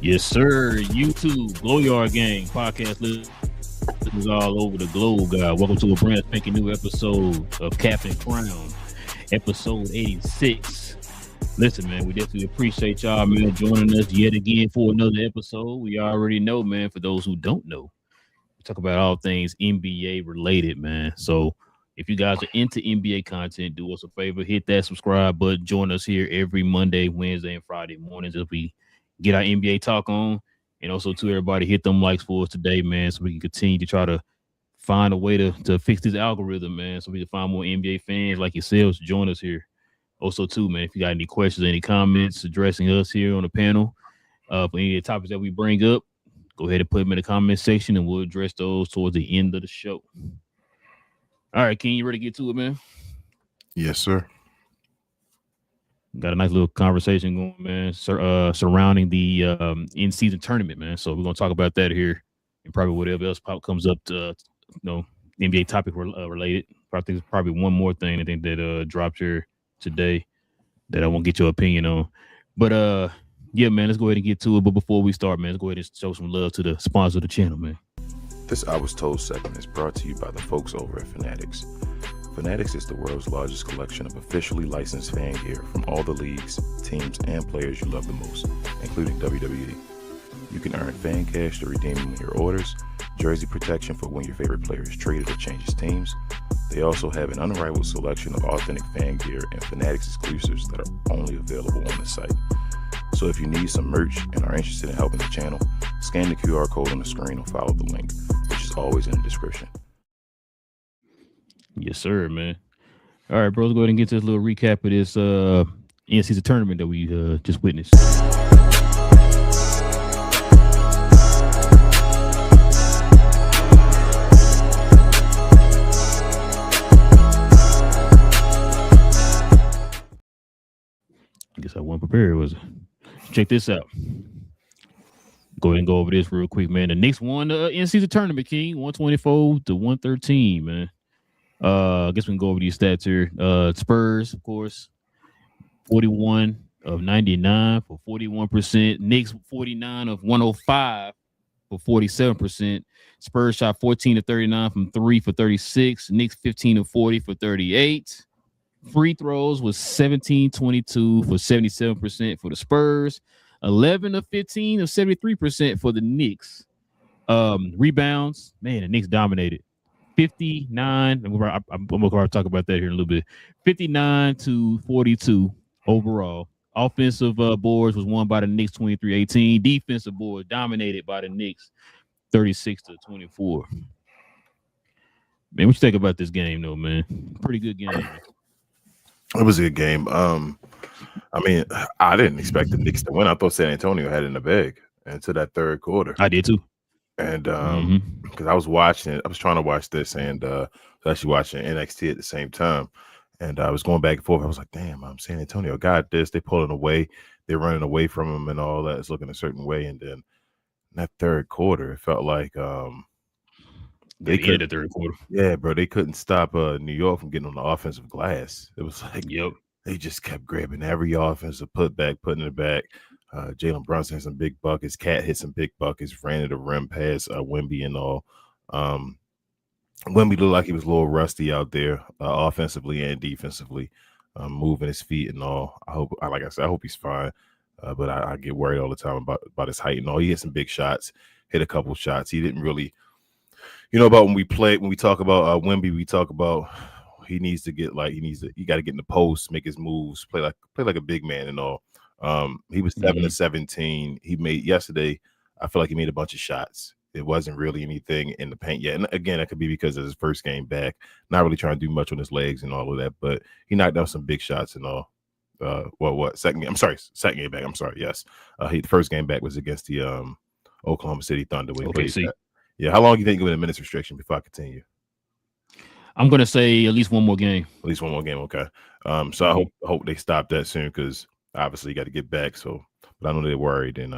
Yes, sir. YouTube, Glow Yard Gang, podcast listeners all over the globe, guys. Welcome to a brand spanking new episode of Captain Crown, episode 86. Listen, man, we definitely appreciate y'all, man, joining us yet again for another episode. We already know, man, for those who don't know, we talk about all things NBA related, man. So if you guys are into NBA content, do us a favor, hit that subscribe button. Join us here every Monday, Wednesday, and Friday mornings as we get our NBA talk on. And also to everybody, hit them likes for us today, man, so we can continue to try to find a way to fix this algorithm, man, so we can find more NBA fans like yourselves to join us here. Also, too, man, if you got any questions, any comments addressing us here on the panel, for any of the topics that we bring up, go ahead and put them in the comment section, and we'll address those towards the end of the show. All right, King, you ready to get to it, man? Yes, sir. Got a nice little conversation going, man, surrounding the in-season tournament, man. So we're gonna talk about that here, and probably whatever else comes up to, NBA topic related. I think there's probably one more thing I think that dropped here today that I won't get your opinion on. But yeah, man, let's go ahead and get to it. But before we start, man, let's go ahead and show some love to the sponsor of the channel, man. This I Was Told segment is brought to you by the folks over at Fanatics. Fanatics is the world's largest collection of officially licensed fan gear from all the leagues, teams, and players you love the most, including WWE. You can earn fan cash to redeem when your orders, jersey protection for when your favorite player is traded or changes teams. They also have an unrivaled selection of authentic fan gear and Fanatics exclusives that are only available on the site. So if you need some merch and are interested in helping the channel, scan the QR code on the screen or follow the link, which is always in the description. Yes, sir, man. All right, bro, let's go ahead and get to this little recap of this in-season tournament that we just witnessed. I guess I wasn't prepared, was it? Check this out. Go ahead and go over this real quick, man. The Knicks won the in-season tournament, King, 124 to 113, man. I guess we can go over these stats here. Spurs, of course, 41 of 99 for 41%. Knicks 49 of 105 for 47%. Spurs shot 14 of 39 from 3 for 36. Knicks 15 of 40 for 38. Free throws was 17-22 for 77% for the Spurs. 11 of 15 of 73% for the Knicks. Rebounds, man, the Knicks dominated. 59, I'm going to talk about that here in a little bit. 59 to 42 overall. Offensive boards was won by the Knicks 23-18. Defensive boards dominated by the Knicks 36 to 24. Man, what you think about this game, though, man? Pretty good game. It was a good game. I mean, I didn't expect the Knicks to win. I thought San Antonio had it in the bag into that third quarter. I did too. And because I was trying to watch this and actually watching NXT at the same time. And I was going back and forth. I was like, damn, San Antonio got this. They pulling away. They're running away from them and all that. It's looking a certain way. And then in that third quarter, it felt like they could the third quarter. Yeah, bro. They couldn't stop New York from getting on the offensive glass. It was like, yep. They just kept grabbing every offensive putting it back. Jalen Brunson had some big buckets. Cat hit some big buckets. Ran to the rim past Wemby and all. Wemby looked like he was a little rusty out there, offensively and defensively, moving his feet and all. Like I said, I hope he's fine. But I get worried all the time about his height and all. He hit some big shots, hit a couple shots. He didn't really, about when we talk about Wemby, we talk about he got to get in the post, make his moves, play like a big man and all. He was 7 of 17. He made yesterday. I feel like he made a bunch of shots. It wasn't really anything in the paint yet. And again, that could be because of his first game back, not really trying to do much on his legs and all of that. But he knocked down some big shots and all. Second game back. I'm sorry. Yes. The first game back was against the Oklahoma City Thunder. Yeah. How long do you think you win a minutes restriction before I continue? I'm gonna say at least one more game. At least one more game. Okay. So I hope they stop that soon because obviously you got to get back. So, but I know they're worried and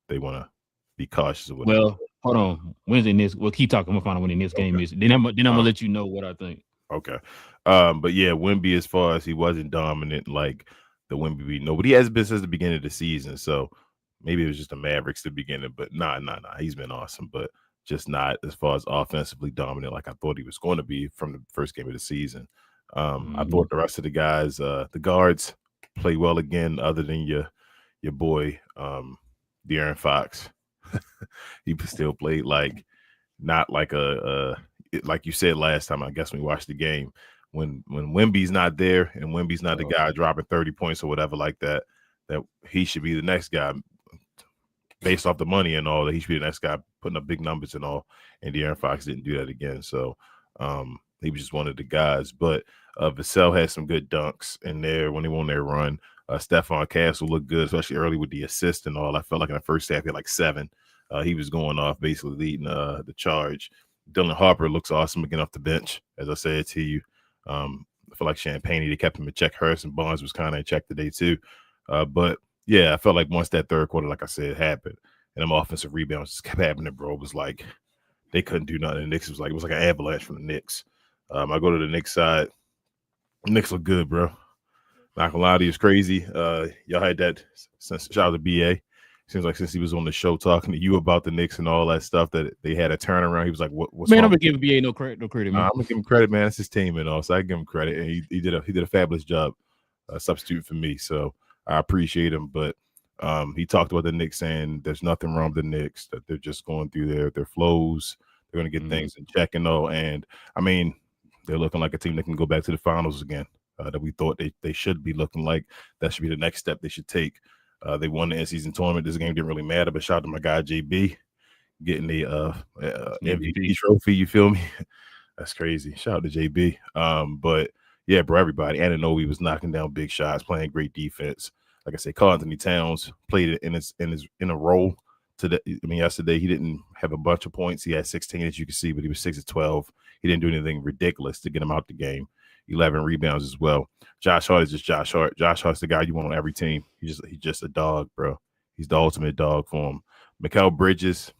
they want to be cautious of whatever. Well, hold on. Wednesday next. Well, keep talking. I'm gonna find out when the next game is. Then I'm gonna let you know what I think. Okay. But yeah, Wemby, as far as he wasn't dominant like the Wemby we know, but he has been since the beginning of the season. So Maybe it was just the Mavericks to begin it, but nah. He's been awesome, but just not as far as offensively dominant like I thought he was going to be from the first game of the season. I thought the rest of the guys, the guards, play well again, other than your boy De'Aaron Fox. He still played like not like like you said last time. I guess when we watched the game, when Wemby's not there and Wemby's not the guy dropping 30 points or whatever like that, that he should be the next guy based off the money and all, that he should be the next guy putting up big numbers and all. And De'Aaron Fox didn't do that again. So he was just one of the guys. But Vassell had some good dunks in there when he won their run. Stephon Castle looked good, especially early with the assist and all. I felt like in the first half he had like 7. He was going off, basically leading the charge. Dylan Harper looks awesome again off the bench, as I said to you. I feel like Champagne, they kept him in check. Harrison Barnes was kind of in check today too. But yeah, I felt like once that third quarter, like I said, happened, and them offensive rebounds just kept happening, bro. It was like they couldn't do nothing. The Knicks was like, it was like an avalanche from the Knicks. I go to the Knicks side. The Knicks look good, bro. Not gonna lie to you, it's crazy. Y'all had that. Shout out to BA. Seems like since he was on the show talking to you about the Knicks and all that stuff, that they had a turnaround. He was like, "What's man, wrong?" I'm gonna give BA no credit, man. I'm gonna give him credit, man. It's his team and all, so I give him credit, and he did a fabulous job substituting for me. So I appreciate him. But he talked about the Knicks, saying there's nothing wrong with the Knicks, that they're just going through their flows. They're gonna get things in check and all. And I mean, they're looking like a team that can go back to the finals again. That we thought they should be looking like. That should be the next step they should take. They won the in-season tournament. This game didn't really matter, but shout out to my guy JB getting the MVP trophy. You feel me? That's crazy. Shout out to JB. But yeah, bro, everybody. Anunoby was knocking down big shots, playing great defense. Like I said, Karl Anthony Towns played it in a role today. I mean, yesterday he didn't have a bunch of points. He had 16, as you can see, but he was 6 of 12. He didn't do anything ridiculous to get him out the game. 11 rebounds as well. Josh Hart is just Josh Hart. Josh Hart's the guy you want on every team. He's just a dog, bro. He's the ultimate dog for him. Mikal Bridges,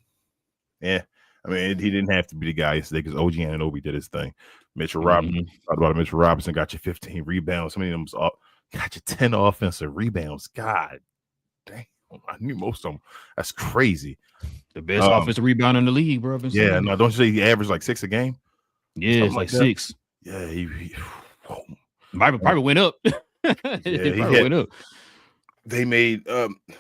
I mean, he didn't have to be the guy yesterday because OG Anunoby did his thing. Mitchell Robinson, talked about Mitchell Robinson, got you 15 rebounds. How many of them got you 10 offensive rebounds? God damn, I knew most of them. That's crazy. The best offensive rebound in the league, bro. Yeah, no, don't you say he averaged like 6 a game? Yeah, it's like 6. Yeah, he probably went up. Went up. They made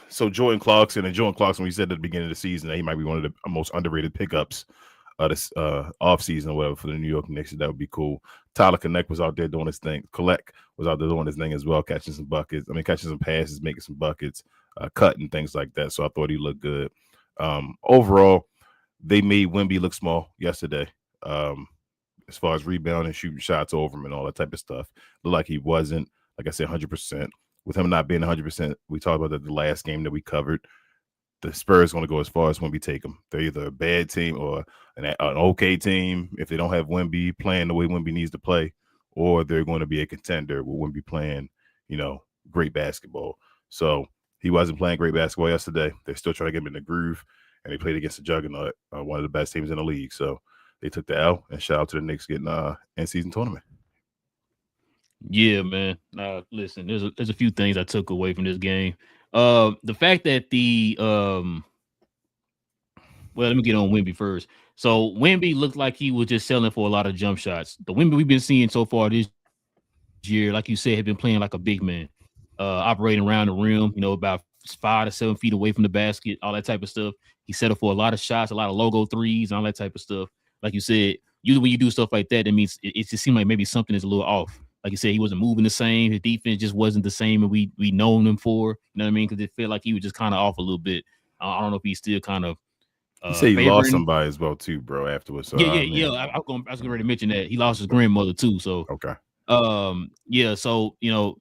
so Jordan Clarkson, we said at the beginning of the season that he might be one of the most underrated pickups this off season or whatever for the New York Knicks. That would be cool. Tyler Connect was out there doing his thing. Collect was out there doing his thing as well, catching some buckets. I mean, catching some passes, making some buckets, cutting things like that. So I thought he looked good. Overall, they made Wemby look small yesterday. As far as rebounding, shooting shots over him and all that type of stuff. Looked like he wasn't, like I said, 100%. With him not being 100%, we talked about that the last game that we covered. The Spurs going to go as far as Wemby take them. They're either a bad team or an okay team if they don't have Wemby playing the way Wemby needs to play, or they're going to be a contender with Wemby playing, great basketball. So he wasn't playing great basketball yesterday. They're still trying to get him in the groove, and they played against the Juggernaut, one of the best teams in the league. So they took the L, and shout out to the Knicks getting in-season tournament. Yeah, man. Listen, there's a few things I took away from this game. The fact that well, let me get on Wemby first. So Wemby looked like he was just selling for a lot of jump shots. The Wemby we've been seeing so far this year, like you said, had been playing like a big man, operating around the rim, about 5 to 7 feet away from the basket, all that type of stuff. He settled for a lot of shots, a lot of logo threes, all that type of stuff. Like you said, usually when you do stuff like that, that means it just seemed like maybe something is a little off. Like you said, he wasn't moving the same. His defense just wasn't the same, and we known him for. You know what I mean? Because it felt like he was just kind of off a little bit. I don't know if he's still kind of. You say he lost somebody as well too, bro. Afterwards, so, yeah. I was going to mention that he lost his grandmother too. So okay. Yeah. So a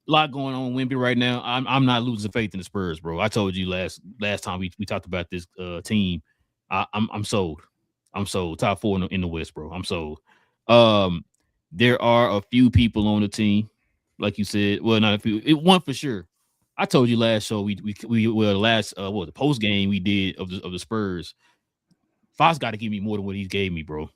lot going on with Wemby right now. I'm not losing faith in the Spurs, bro. I told you last time we talked about this team. I'm sold. I'm sold. Top 4 in the West, bro. I'm sold. There are a few people on the team, like you said. Well, not a few. One for sure. I told you last show the post game we did of the Spurs. Fox got to give me more than what he gave me, bro.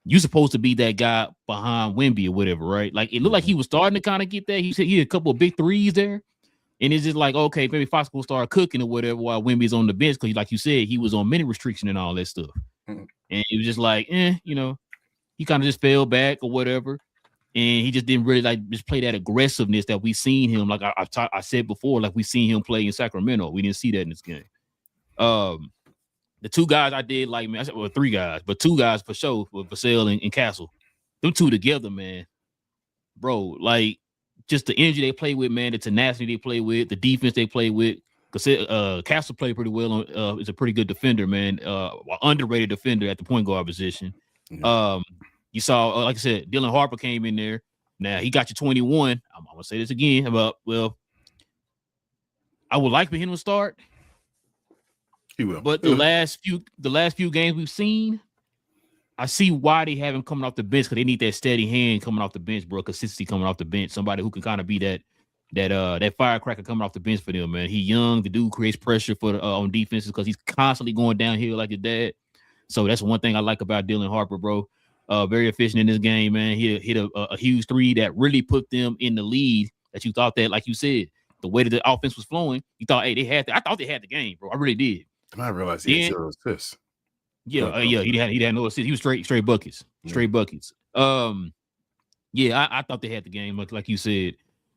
You supposed to be that guy behind Wemby or whatever, right? Like it looked like he was starting to kind of get that. He said he had a couple of big threes there, And it's just like, okay, maybe Fox will start cooking or whatever while Wemby's on the bench because, like you said, he was on minute restriction and all that stuff. And it was just like, you know, he kind of just fell back or whatever. And he just didn't really like just play that aggressiveness that we seen him. Like I said before, like we seen him play in Sacramento. We didn't see that in this game. The two guys I did like, man, I said, well, three guys, but two guys for sure were Vassell and Castle. Them two together, man, bro, like just the energy they play with, man, the tenacity they play with, the defense they play with. Because Castle played pretty well. Is a pretty good defender, man. Underrated defender at the point guard position. You saw, like I said, Dylan Harper came in there. Now he got you 21. I'm gonna say this again about, well, I would like for him to start. He will. But the last few games we've seen, I see why they have him coming off the bench because they need that steady hand coming off the bench, bro. Consistency coming off the bench. Somebody who can kind of be that firecracker coming off the bench for them, man. He young. The dude creates pressure for on defenses because he's constantly going downhill like his dad. So that's one thing I like about Dylan Harper, bro. Very efficient in this game, man. He hit a huge three that really put them in the lead. That you thought that, like you said, the way that the offense was flowing, you thought, hey, I thought they had the game, bro. I really did. I realized he had 0 assists. Yeah, he had no assists. He was straight buckets, buckets. Yeah, I thought they had the game, like you said.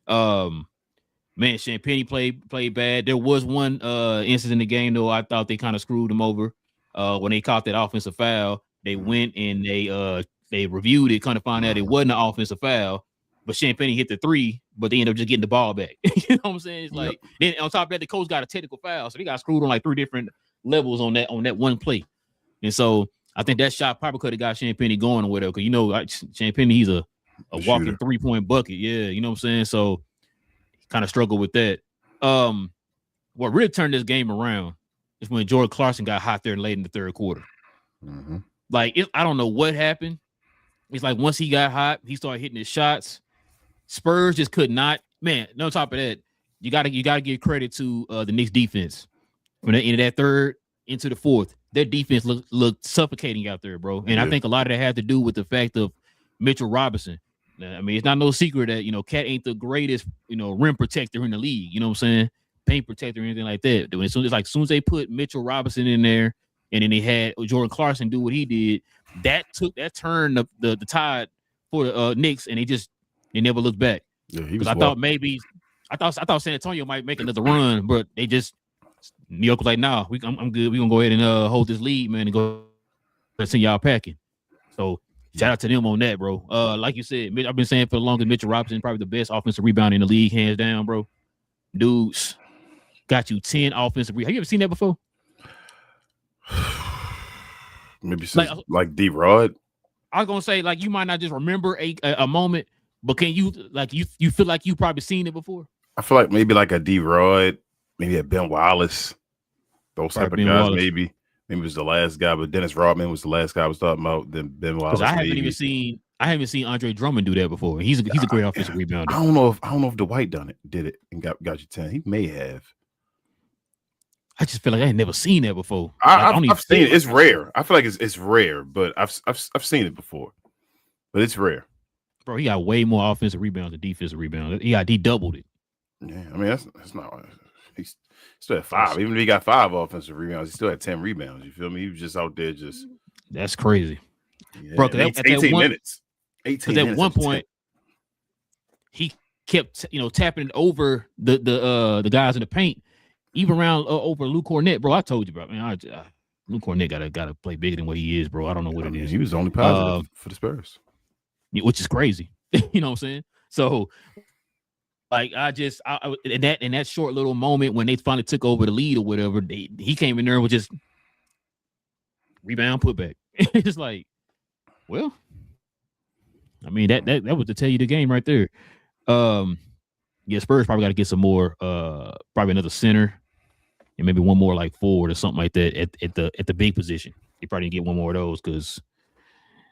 Man, Champagne played bad. There was one instance in the game though. I thought they kind of screwed him over. When they caught that offensive foul, they went and they reviewed it, kind of found out it wasn't an offensive foul. But Champagne hit the three, but they ended up just getting the ball back. You know what I'm saying? It's like then on top of that, the coach got a technical foul, so they got screwed on like 3 different levels on that one play. And so I think that shot probably could have got Champagne going or whatever. Because you know, Champagne, he's a walking 3-point bucket. Yeah, you know what I'm saying? So kind of struggled with that. What really turned this game around is when Jordan Clarkson got hot there late in the third quarter. Like I don't know what happened. It's like once he got hot, he started hitting his shots. Spurs just could not. Man, on top of that, you gotta give credit to the Knicks defense. When they ended that third into the fourth, their defense looked suffocating out there, bro. And I think a lot of that had to do with the fact of Mitchell Robinson. I mean, it's not no secret that, you know, Cat ain't the greatest, you know, rim protector in the league. You know what I'm saying? Paint protector or anything like that. As soon as they put Mitchell Robinson in there, and then they had Jordan Clarkson do what he did, that turned the tide for the Knicks, and they never looked back. Yeah, because I thought San Antonio might make another run, but they just New York was like, nah, I'm good. We're gonna go ahead and hold this lead, man, and go send y'all packing. So shout out to them on that, bro. Like you said, I've been saying for the longest, Mitchell Robinson probably the best offensive rebounder in the league, hands down, bro. Dudes got you 10 offensive rebounds. Have you ever seen that before? Maybe since, like D-Rod. I was gonna say, like, you might not just remember a moment, but can you you feel like you probably seen it before? I feel like maybe like a D-Rod, maybe a Ben Wallace, those type of guys. Wallace. Maybe it was the last guy, but Dennis Rodman was the last guy I was talking about. Then Ben Wallace. I haven't seen Andre Drummond do that before. He's a great offensive rebounder. I don't know if Dwight did it and got you 10. He may have. I just feel like I ain't never seen that before. I've seen it. It's rare. I feel like it's rare, but I've seen it before, but it's rare. Bro, he got way more offensive rebounds than defensive rebounds. He doubled it. Yeah, I mean that's not. He still had 5. Even if he got 5 offensive rebounds, he still had 10 rebounds. You feel me? He was just out there just. That's crazy, yeah, bro. 18 minutes. 18 minutes. At one point, he kept tapping over the guys in the paint. Even around over Lou Cornett, bro. I told you, bro. Man, Lou Cornett gotta play bigger than what he is, bro. I don't know what it is. He was only positive for the Spurs, which is crazy. You know what I'm saying? So, like, in that short little moment when they finally took over the lead or whatever, he came in there with just rebound, put back. It's like, well, I mean that was to tell you the game right there. Yeah, Spurs probably got to get some more, probably another center. And maybe one more like forward or something like that at the big position. You probably get one more of those because,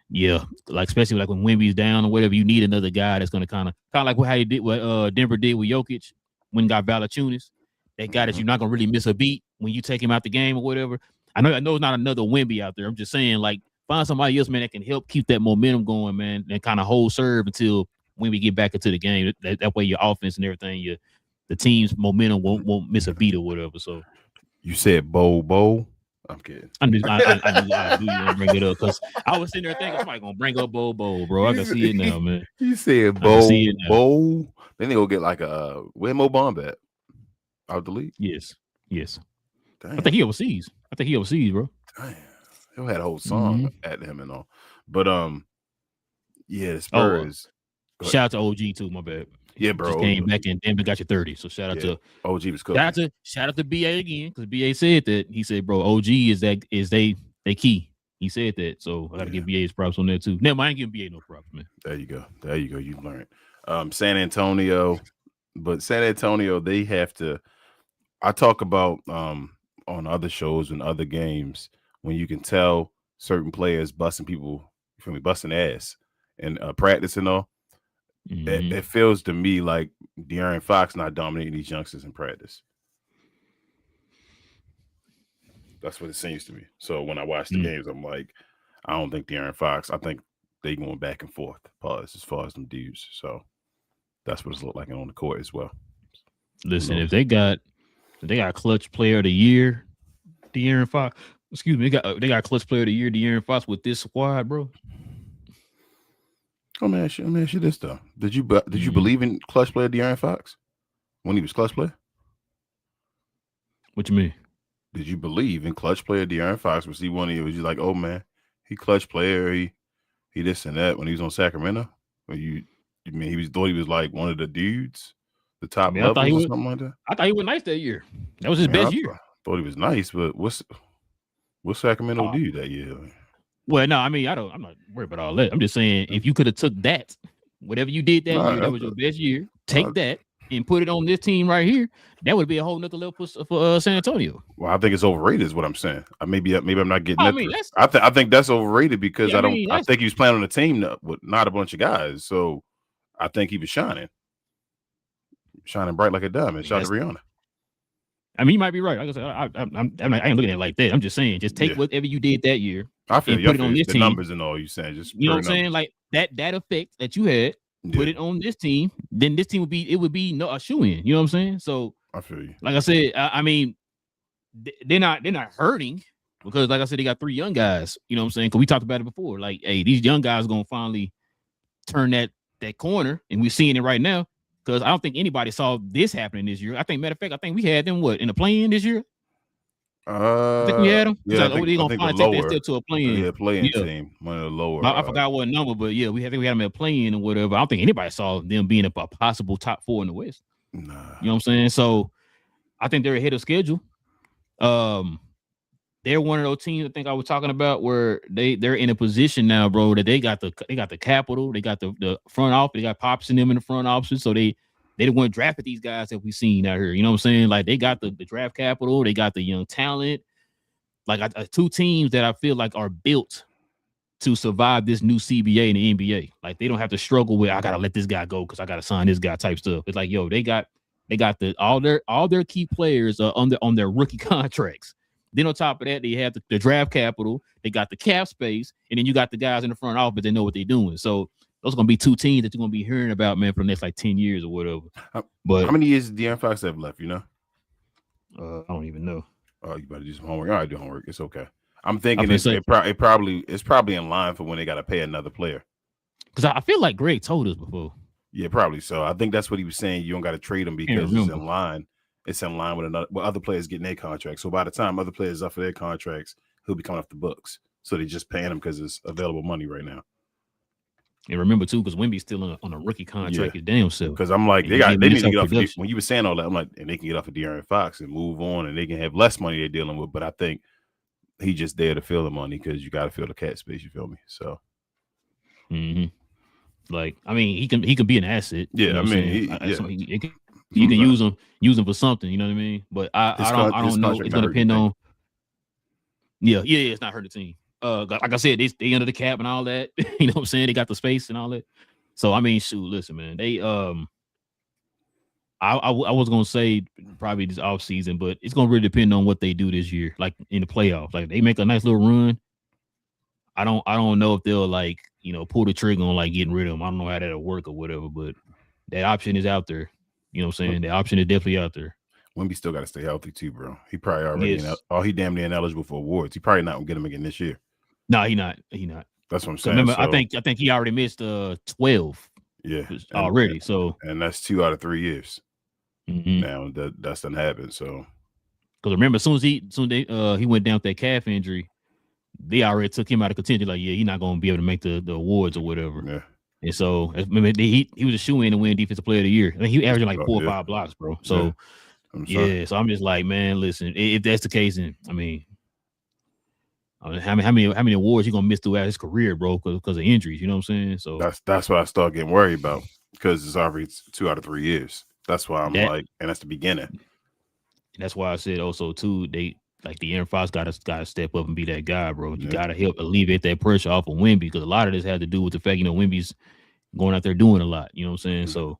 yeah, like especially like when Wemby's down or whatever, you need another guy that's going to kind of like how he did what Denver did with Jokic when got Valanciunas. That guy that you're not going to really miss a beat when you take him out the game or whatever. I know it's not another Wemby out there. I'm just saying, like, find somebody else, man, that can help keep that momentum going, man, and kind of hold serve until when we get back into the game. That way your offense and everything, the team's momentum won't miss a beat or whatever. So you said Bo. I'm kidding. I knew you want to bring it up because I was sitting there thinking somebody gonna bring up Bo, bro. I can see it now, man. You said Bo. Then they go get like where Mo Bamba at? Out the league? Yes. Damn. I think he overseas, bro. Damn. He had a whole song at him and all. But yeah, the Spurs. Shout out to OG too, my bad. Yeah, bro. Just came back and Denver got you 30. So shout out to OG was cooking. Shout out to BA again, because BA said that. He said, bro, OG is they key. He said that. So I gotta give BA his props on that too. Never mind, I ain't giving BA no props, man. There you go. You learned. San Antonio, but San Antonio, they have to. I talk about on other shows and other games when you can tell certain players busting ass and practice and all. It feels to me like De'Aaron Fox not dominating these youngsters in practice. That's what it seems to me. So when I watch the games, I'm like, I don't think De'Aaron Fox. I think they going back and forth as far as them dudes. So that's what it's look like on the court as well. Listen, if they got clutch player of the year, De'Aaron Fox. Excuse me, they got clutch player of the year, De'Aaron Fox with this squad, bro. Let me ask you this though. Did you believe in clutch player De'Aaron Fox when he was clutch player? What you mean? Did you believe in clutch player De'Aaron Fox? Was he one of you? Was you like, oh man, he clutch player, he this and that when he was on Sacramento? Or thought he was like one of the dudes, the top levels or something like that? I thought he was nice that year. That was his best year. Thought he was nice, but what's Sacramento do that year? Well, no, I mean, I'm not worried about all that. I'm just saying, if you could have took that, whatever you did that year, that was your best year. Take that and put it on this team right here. That would be a whole nother level for San Antonio. Well, I think it's overrated, is what I'm saying. Maybe I'm not getting that. I think that's overrated because I think he was playing on a team with not a bunch of guys. So I think he was shining bright like a diamond. Shout out to Rihanna. I mean, you might be right. Like I said, I ain't looking at it like that. I'm just saying, just take whatever you did that year. I feel and put it on this the team. Numbers and all you saying, just you know what I'm saying, like that effect that you had. Put it on this team, then this team would be a shoe-in. You know what I'm saying? So I feel you. Like I said, I mean, they're not hurting because, like I said, they got 3 young guys. You know what I'm saying? Because we talked about it before. Like, hey, these young guys are gonna finally turn that corner, and we're seeing it right now. Because I don't think anybody saw this happening this year. Matter of fact, I think we had them in the play-in this year. I think we had them. Yeah, they're gonna finally take that step to a play-in. Yeah, play-in team, one of the lower. I forgot what number, but yeah, we had them at play-in or whatever. I don't think anybody saw them being a possible top 4 in the West. Nah. You know what I'm saying? So I think they're ahead of schedule. They're one of those teams I think I was talking about where they're in a position now, bro, that they got the capital, they got the front office, they got Pops in them in the front office, so they didn't want to draft these guys that we've seen out here. You know what I'm saying? Like they got the draft capital, they got the young talent. Like 2 teams that I feel like are built to survive this new CBA and the NBA. Like they don't have to struggle with I gotta let this guy go because I gotta sign this guy type stuff. It's like, yo, they got all their key players on their rookie contracts. Then on top of that, they have the draft capital, they got the cap space, and then you got the guys in the front office that know what they're doing. So those are gonna be 2 teams that you're gonna be hearing about, man, for the next like 10 years or whatever. But how many years does De'Aaron Fox have left? You know, I don't even know. Oh, you better do some homework. All right, do homework. It's okay. I'm thinking it's probably in line for when they got to pay another player. Because I feel like Greg told us before. Yeah, probably. So I think that's what he was saying. You don't got to trade him because it's in line. It's in line with other players getting their contracts. So by the time other players up for their contracts, he'll be coming off the books. So they're just paying him because it's available money right now. And remember too, because Wemby's still on a rookie contract his damn self. Because I'm like, they need to get off. When you were saying all that, I'm like, and they can get off of De'Aaron Fox and move on, and they can have less money they're dealing with. But I think he's just there to fill the money because you got to fill the cap space. You feel me? So, like, I mean, he can be an asset. Yeah, you know I mean, you can use him for something. You know what I mean? But I don't know. It's gonna depend on. Yeah, it's not hurt the team. Like I said, they under the cap and all that. You know what I'm saying? They got the space and all that. So I mean, shoot, listen, man. They I was gonna say probably this off season, but it's gonna really depend on what they do this year, like in the playoffs. Like they make a nice little run. I don't know if they'll like, pull the trigger on like getting rid of them. I don't know how that'll work or whatever, but that option is out there. You know what I'm saying? The option is definitely out there. Wemby still got to stay healthy too, bro. He probably already Yes. he damn near ineligible for awards. He probably not gonna get him again this year. No, he not. He not. That's what I'm Because saying. remember, So, I think he already missed 12 yeah, already. So and that's 2 out of 3 years. mhm. Now that's done happened. So Because remember, as soon as he went down with that calf injury, they already took him out of contention. Like, yeah, he's not going to be able to make the awards or whatever. yeah, And so, remember, he was a shoe-in to win Defensive Player of the Year. I mean, he averaging like 4 or 5 blocks, bro. So, so I'm just like, man, listen, if that's the case, then I mean, how many awards he gonna miss throughout his career, bro, because of injuries? You know what I'm saying? So that's what I start getting worried about because it's already 2 out of 3 years. That's why I'm like, and that's the beginning. And that's why I said also too, they like the Aaron Fox gotta step up and be that guy, bro. You gotta help alleviate that pressure off of Wemby because a lot of this had to do with the fact, Wemby's going out there doing a lot. You know what I'm saying? So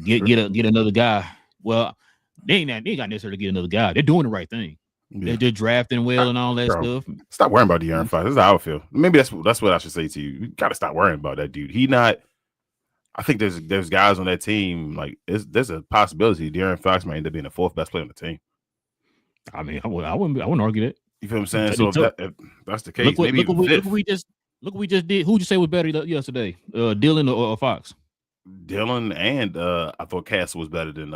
get another guy. Well, they ain't got necessarily get another guy. They're doing the right thing. Yeah. They're drafting well and all that stuff. Stop worrying about the Aaron Fox. That's how I feel. Maybe that's what I should say to you. You got to stop worrying about that dude. I think there's guys on that team like there's a possibility De'Aaron Fox might end up being the 4th best player on the team. I mean, I wouldn't argue that. You feel what I'm saying? So if that's the case, look what we just did. Who'd you say was better yesterday? Dylan or Fox? Dylan and I thought Castle was better than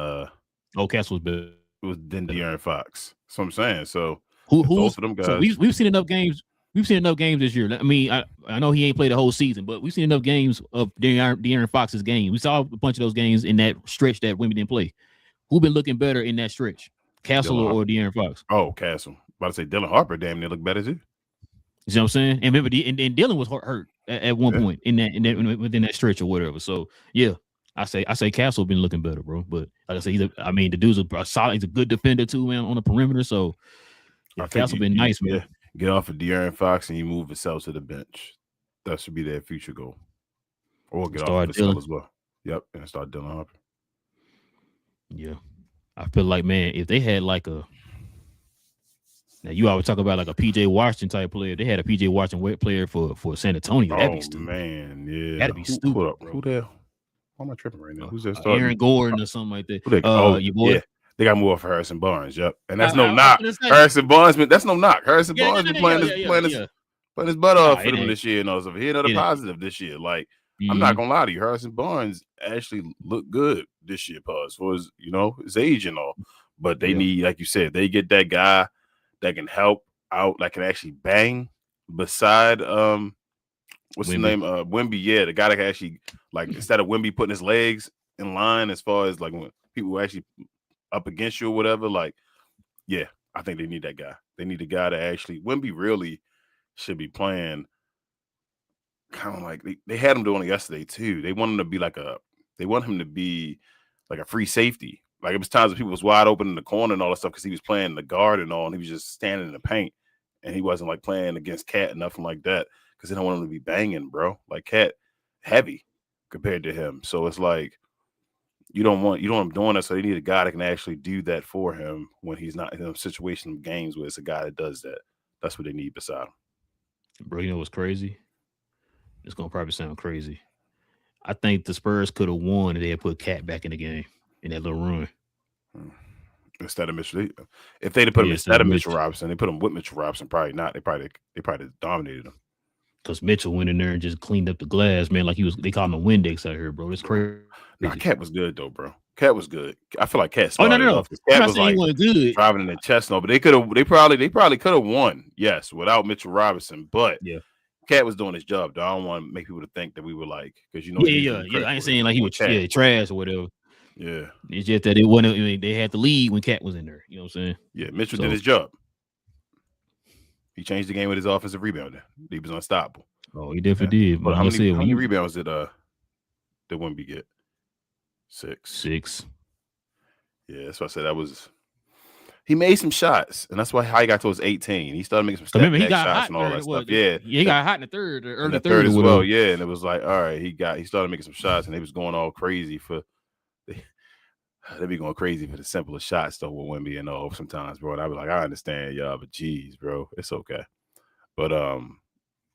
Castle was better than De'Aaron Fox. That's what I'm saying. So who's both of them guys? So we've seen enough games. We've seen enough games this year. I mean, I know he ain't played the whole season, but we've seen enough games of De'Aaron Fox's game. We saw a bunch of those games in that stretch that Wemby didn't play. Who been looking better in that stretch? Castle or De'Aaron Fox? Oh, Castle. About to say Dylan Harper damn near look better too. You know what I'm saying? And remember, and Dylan was hurt at one point within that stretch or whatever. So yeah, I say Castle been looking better, bro. But like I say, the dude's a solid. He's a good defender too, man, on the perimeter. So Castle been nice, man. Get off of De'Aaron Fox and you move Vassell to the bench. That should be their future goal. Or get off of Vassell as well. Yep, and start Dylan Harper. Yeah, I feel like, man, if they had like now you always talk about like a PJ Washington type player. They had a PJ Washington player for San Antonio. That'd be stupid. Man, yeah, that'd be stupid. Who the hell? Why am I tripping right now? Who's that? Aaron Gordon or something like that. Your boy. Yeah. They got to move off Harrison Barnes. Yep, and that's no knock. Harrison Barnes, that's no knock. Harrison Barnes been playing his butt off for them this year and all stuff. He another positive this year. Like I'm not gonna lie to you, Harrison Barnes actually looked good this year, for his his age and all. But they need, like you said, they get that guy that can help out, that can actually bang beside what's his name? Wemby. Yeah, the guy that can actually, like, instead of Wemby putting his legs in line as far as like when people actually up against you or whatever, like, yeah, I think they need that guy. They need a guy to actually, Wemby really should be playing kind of like they had him doing it yesterday too. They want him to be like a free safety. Like, it was times when people was wide open in the corner and all that stuff because he was playing the guard and all, and he was just standing in the paint, and he wasn't like playing against Cat or nothing like that because they don't want him to be banging, bro. Like, Cat heavy compared to him, so it's like you don't want him doing that. So they need a guy that can actually do that for him when he's not in a situation of games where it's a guy that does that. That's what they need beside him. Bro, you know what's crazy? It's gonna probably sound crazy. I think the Spurs could have won if they had put Cat back in the game in that little run. Instead of Mitchell, if they'd have put him instead of Mitchell Robinson, they put him with Mitchell Robinson. Probably not. They probably dominated him. Because Mitchell went in there and just cleaned up the glass, man. Like they called him a Windex out here, bro. It's crazy. Nah, Cat was good though, bro. Cat was good. I feel like Cat. No. Cat was like good. Driving in the chest, no, but they probably could have won, yes, without Mitchell Robinson. But yeah, Cat was doing his job, though. I don't want to make people to think that we were like, because Yeah. I ain't saying like he was trash or whatever. Yeah, it's just that it wasn't. I mean, they had the lead when Cat was in there. You know what I'm saying? Yeah, Mitchell did his job. He changed the game with his offensive rebounding. He was unstoppable. Oh, he definitely did. But how many rebounds did Wemby get? 6. Yeah, that's why I said he made some shots, and that's why he got to his 18. He started making some shots and all that stuff. Yeah, he got hot in the third, early third as well. Yeah, and it was like, all right, he started making some shots, and they was going all crazy for. They be going crazy for the simplest shots though with Wemby and all sometimes, bro. And I was like, I understand y'all, but geez, bro, it's okay. But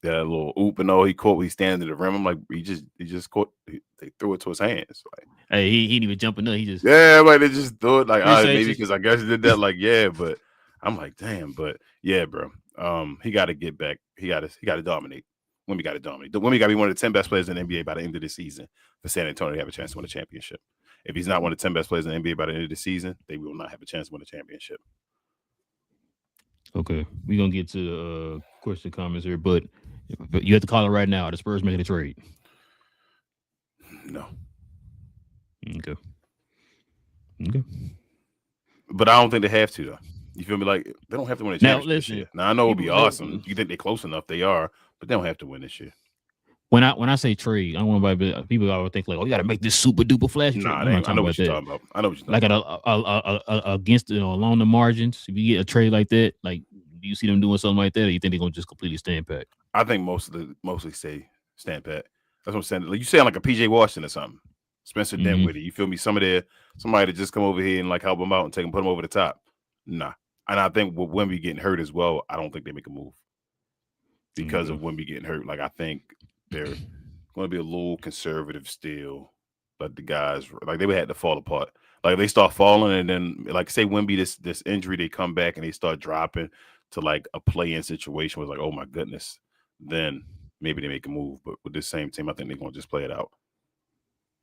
That little oop and all he caught when he standing to the rim. I'm like, he just caught. They threw it to his hands. Like, hey, he didn't even jump enough. He just like they just threw it. Like, maybe you. because I guess he did that. Like, yeah, but I'm like, damn, but yeah, bro. He got to get back. He got to dominate. Wemby got to dominate. Wemby got to be one of the 10 best players in the NBA by the end of the season for San Antonio to have a chance to win a championship. If he's not one of the 10 best players in the NBA by the end of the season, they will not have a chance to win a championship. Okay, we're gonna get to the question comments here, but you have to call it right now. The Spurs making a trade. No. Okay. But I don't think they have to, though. You feel me? Like, they don't have to win a championship this year. Now, I know it would be awesome. You think they're close enough? They are, but they don't have to win this year. When I say trade, I don't want to people always think like, oh, you got to make this super duper flash. Nah, I know what you're talking about. I know what you're talking about. Like against along the margins, if you get a trade like that, like, do you see them doing something like that, or you think they're gonna just completely stand pat? I think mostly say stand pat. That's what I'm saying. Like, you sound like a PJ Washington or something. Spencer Dinwiddie. You feel me? Somebody to just come over here and like help them out and put them over the top. Nah. And I think with Wemby getting hurt as well, I don't think they make a move because of Wemby getting hurt. Like, I think they're going to be a little conservative still. But the guys, like, they would have to fall apart. Like, they start falling, and then, like, say Wemby this injury, they come back and they start dropping to like a play-in situation where it's like, oh my goodness, then maybe they make a move. But with this same team, I think they're going to just play it out.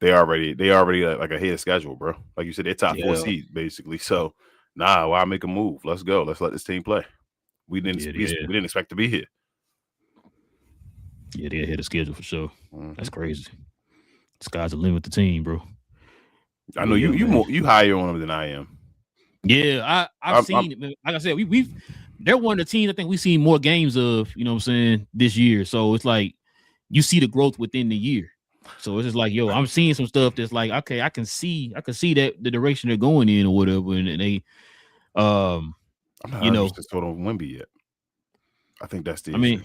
They already like ahead of schedule, bro. Like you said, they're top 4 seed basically. So, why make a move? Let's go. Let's let this team play. We didn't expect to be here. Yeah, they're ahead of schedule for sure. That's crazy. The sky's the limit with the team, bro. I know you higher on them than I am. Yeah, I've seen it. Like I said, they're one of the teams I think we've seen more games of, you know what I'm saying, this year. So it's like you see the growth within the year. So it's just like, yo, I'm seeing some stuff that's like, okay, I can see that the direction they're going in or whatever. And they I'm not just told on Wemby yet. I think that's the issue.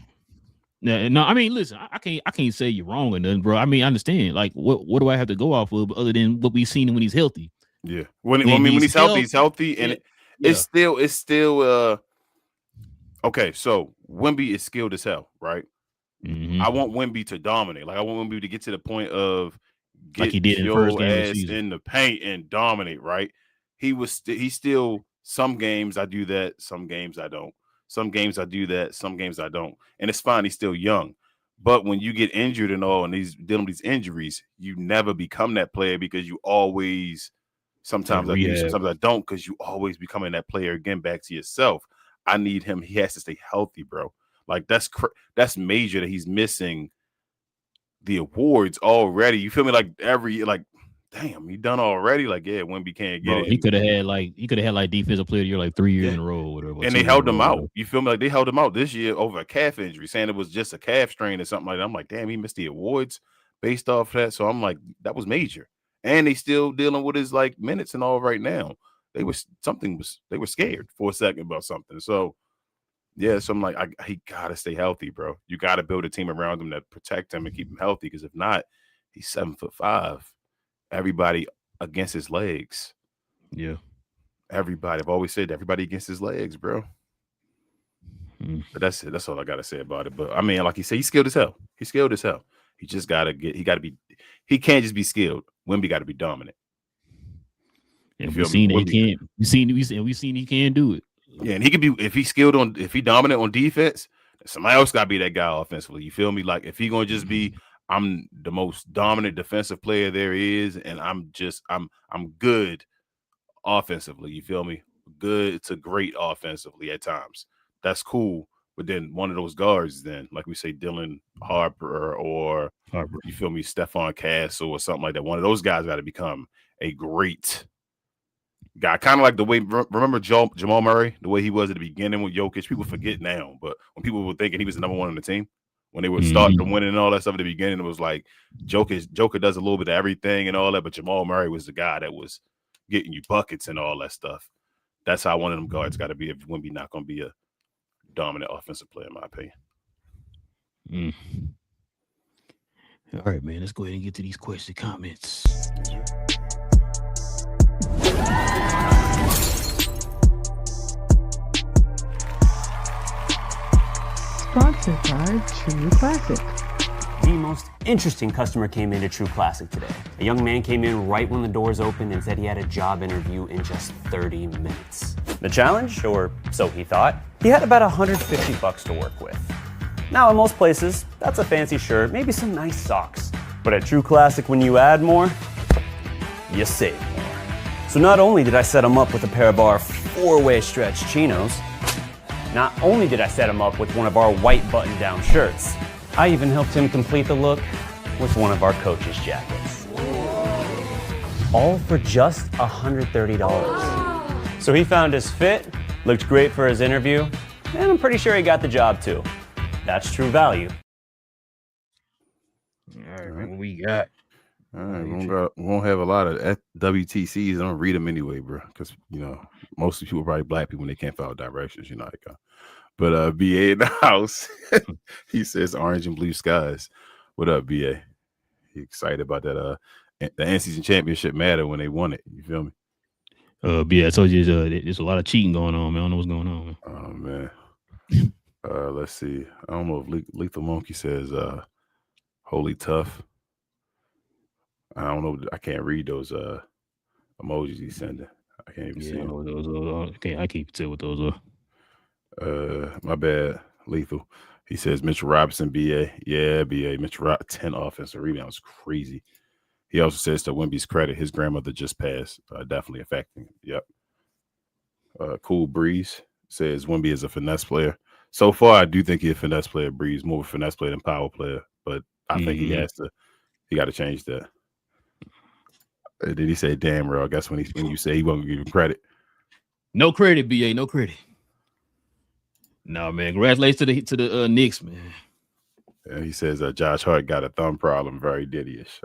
Listen, I can't say you're wrong or nothing, bro. I mean, I understand. Like, what do I have to go off of other than what we've seen when he's healthy? Yeah. When he's healthy, and it's still okay. So Wemby is skilled as hell, right? Mm-hmm. I want Wemby to dominate. Like, I want Wemby to get to the point of like he did in the first game of the season, in the paint and dominate, right? He's still some games I do that, some games I don't. Some games I do that, some games I don't. And it's fine, he's still young. But when you get injured and all, and he's dealing with these injuries, you never become that player because you always, sometimes I do, sometimes I don't, because you always becoming that player again back to yourself. I need him. He has to stay healthy, bro. Like, that's major that he's missing the awards already. You feel me? Like, damn, he done already. Like, yeah, Wemby can't get it. He could have had like defensive player of the year like 3 years in a row or whatever. And they held him out. You feel me? Like, they held him out this year over a calf injury, saying it was just a calf strain or something like that. I'm like, damn, he missed the awards based off that. So I'm like, that was major. And they still dealing with his like minutes and all right now. They were scared for a second about something. So yeah, so I'm like, he gotta stay healthy, bro. You gotta build a team around him that protect him and keep him healthy. Because if not, he's 7'5". Everybody against his legs. Yeah. Everybody. I've always said everybody against his legs, bro. But that's it. That's all I gotta say about it. But I mean, like you said, he's skilled as hell. He just he can't just be skilled. Wemby gotta be dominant. And we've seen he can't. We've seen he can do it. Yeah, and he could be if he dominant on defense, somebody else gotta be that guy offensively. You feel me? Like, if he gonna just be, I'm the most dominant defensive player there is, and I'm good offensively. You feel me? Good to great offensively at times. That's cool. But then one of those guards, then, like we say, Dylan Harper or you feel me, Stephon Castle or something like that. One of those guys got to become a great guy, kind of like the way, remember Jamal Murray, the way he was at the beginning with Jokic. People forget now, but when people were thinking he was the number one on the team, when they were starting to win and all that stuff at the beginning, it was like Joker does a little bit of everything and all that, but Jamal Murray was the guy that was getting you buckets and all that stuff. That's how one of them guards got to be if Wemby not going to be a dominant offensive player, in my opinion. All right, man. Let's go ahead and get to these question comments. sponsored by True Classic. The most interesting customer came into True Classic today. A young man came in right when the doors opened and said he had a job interview in just 30 minutes. The challenge, or so he thought, he had about $150 to work with. Now, in most places, that's a fancy shirt, maybe some nice socks. But at True Classic, when you add more, you save more. So not only did I set him up with a pair of our 4-way stretch chinos, not only did I set him up with one of our white button-down shirts, I even helped him complete the look with one of our coach's jackets. All for just $130. So he found his fit, looked great for his interview, and I'm pretty sure he got the job too. That's true value. All right, what we got? All right, we won't have a lot of WTCs. I don't read them anyway, bro, because most of the people are probably black people when they can't follow directions. But BA in the house, he says orange and blue skies. What up, BA? He excited about that? The in-season championship matter when they won it. You feel me? BA, I told you there's a lot of cheating going on, man. I don't know what's going on, man. Oh man. Let's see. I don't know if Lethal Monkey says holy tough. I don't know. I can't read those emojis he's sending. I can't even see them. I can't tell what those are. My bad, Lethal. He says Mitchell Robinson, BA. Yeah, BA. Mitchell Robinson, 10 offensive rebounds. Crazy. He also says to Wemby's credit, his grandmother just passed. Definitely affecting. Yep. Cool Breeze says Wemby is a finesse player. So far, I do think he's a finesse player, Breeze. More of a finesse player than power player. But I think he got to change that. Did he say, damn, bro? I guess when you say he won't give him credit. No credit, BA. No credit. No, man. Congratulations to the Knicks, man. And he says Josh Hart got a thumb problem. Very Diddy-ish.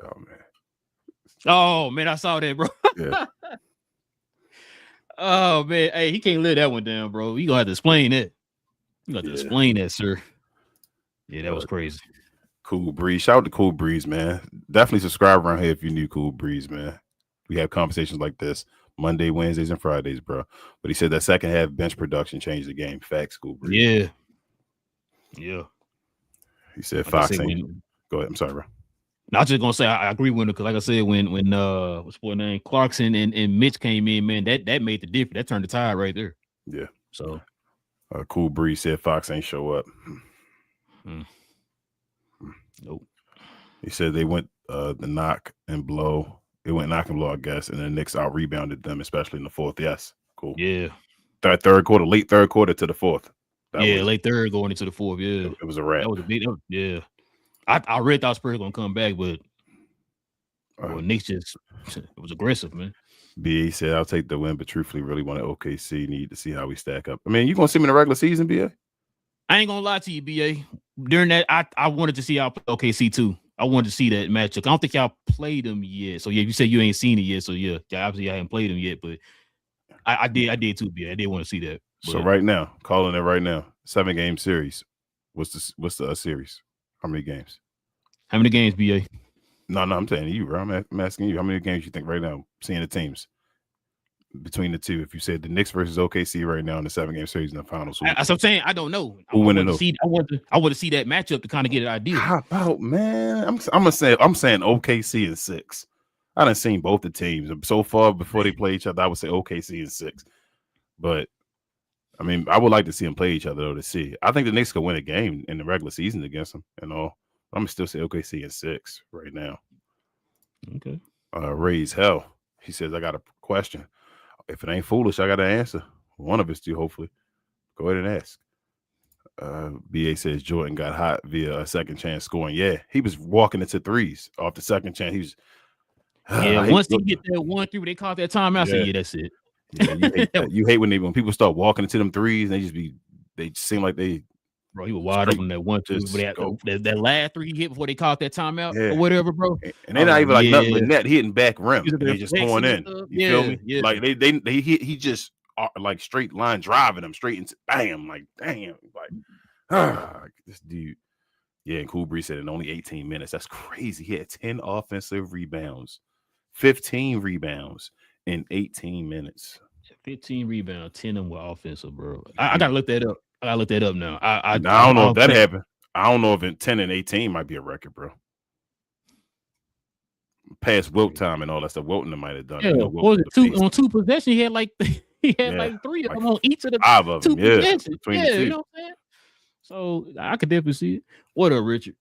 Oh, man. I saw that, bro. Yeah. Oh, man. Hey, he can't live that one down, bro. You going to have to explain that. You got to explain that, sir. Yeah, that was crazy. Cool Breeze. Shout out to Cool Breeze, man. Definitely subscribe around here if you knew Cool Breeze, man. We have conversations like this Monday, Wednesdays, and Fridays, bro. But he said that second half bench production changed the game. Facts, Cool Breeze. Yeah. He said Fox ain't. Go ahead. I'm sorry, bro. No, I was just gonna say I agree with him because, like I said, when what's his name, Clarkson and Mitch came in, man, that made the difference. That turned the tide right there. Yeah. So, Cool Breeze said Fox ain't show up. Nope. He said they went the knock and blow. It went knock and blow, I guess, and the Knicks out rebounded them, especially in the fourth. Yes, cool. Yeah. Third quarter, late third quarter to the fourth. Late third going into the fourth. Yeah, it was a wrap. That was a big. Yeah, I really thought Spurs gonna come back, but Knicks just it was aggressive, man. BA said I'll take the win, but truthfully, really wanted OKC. Need to see how we stack up. I mean, you gonna see him in the regular season, BA? I ain't gonna lie to you, BA. During that, I wanted to see y'all play OKC too. I wanted to see that matchup. I don't think y'all played them yet. So yeah, you said you ain't seen it yet. So yeah, obviously I haven't played them yet, but I did too, BA. I did want to see that. But, so right now, calling it right now, 7-game series. What's the series? How many games? How many games, BA? No, I'm saying you, bro. I'm asking you. How many games you think right now, seeing the teams between the two? If you said the Knicks versus OKC right now in the 7-game series in the finals, that's what I'm saying. I don't know. Who winning? I want to see that matchup to kind of get an idea. How about, man? I'm saying OKC in 6. I done seen both the teams so far before they play each other. I would say OKC in 6, but I mean, I would like to see them play each other though to see. I think the Knicks could win a game in the regular season against them and all. I'm gonna still say OKC in 6 right now. Okay. Raise hell. He says I got a question. If it ain't foolish, I got to answer. One of us do, hopefully. Go ahead and ask. BA says Jordan got hot via a second chance scoring. Yeah, he was walking into threes off the second chance. He was. Once he get that 1-3, when they called that timeout, I said, yeah, that's it. Yeah, you hate when people start walking into them threes and they just seem like they. Bro, he was wide open that 1-2. That last 3 he hit before they called that timeout or whatever, bro. And they're not even like nothing but net hitting back rim. They just going in. You feel me? Yeah. Like he just like straight line driving them straight into bam, like damn, like this dude. Yeah, and Cool Breeze said in only 18 minutes. That's crazy. He had 10 offensive rebounds, 15 rebounds in 18 minutes. 15 rebounds, 10 of them were offensive, bro. I gotta look that up. I looked that up now. I don't know if that think, happened. I don't know if in 10 and 18 might be a record, bro. Past Wilt time and all that stuff. Wilton might have done it. Yeah, You know, what was it Wilt on 2 possessions? He had like Yeah, three of like them on each of the 5 of 2 them. Yeah, possessions. between Yeah, the 2. you know what I'm saying? So I could definitely see it. What up, Richard?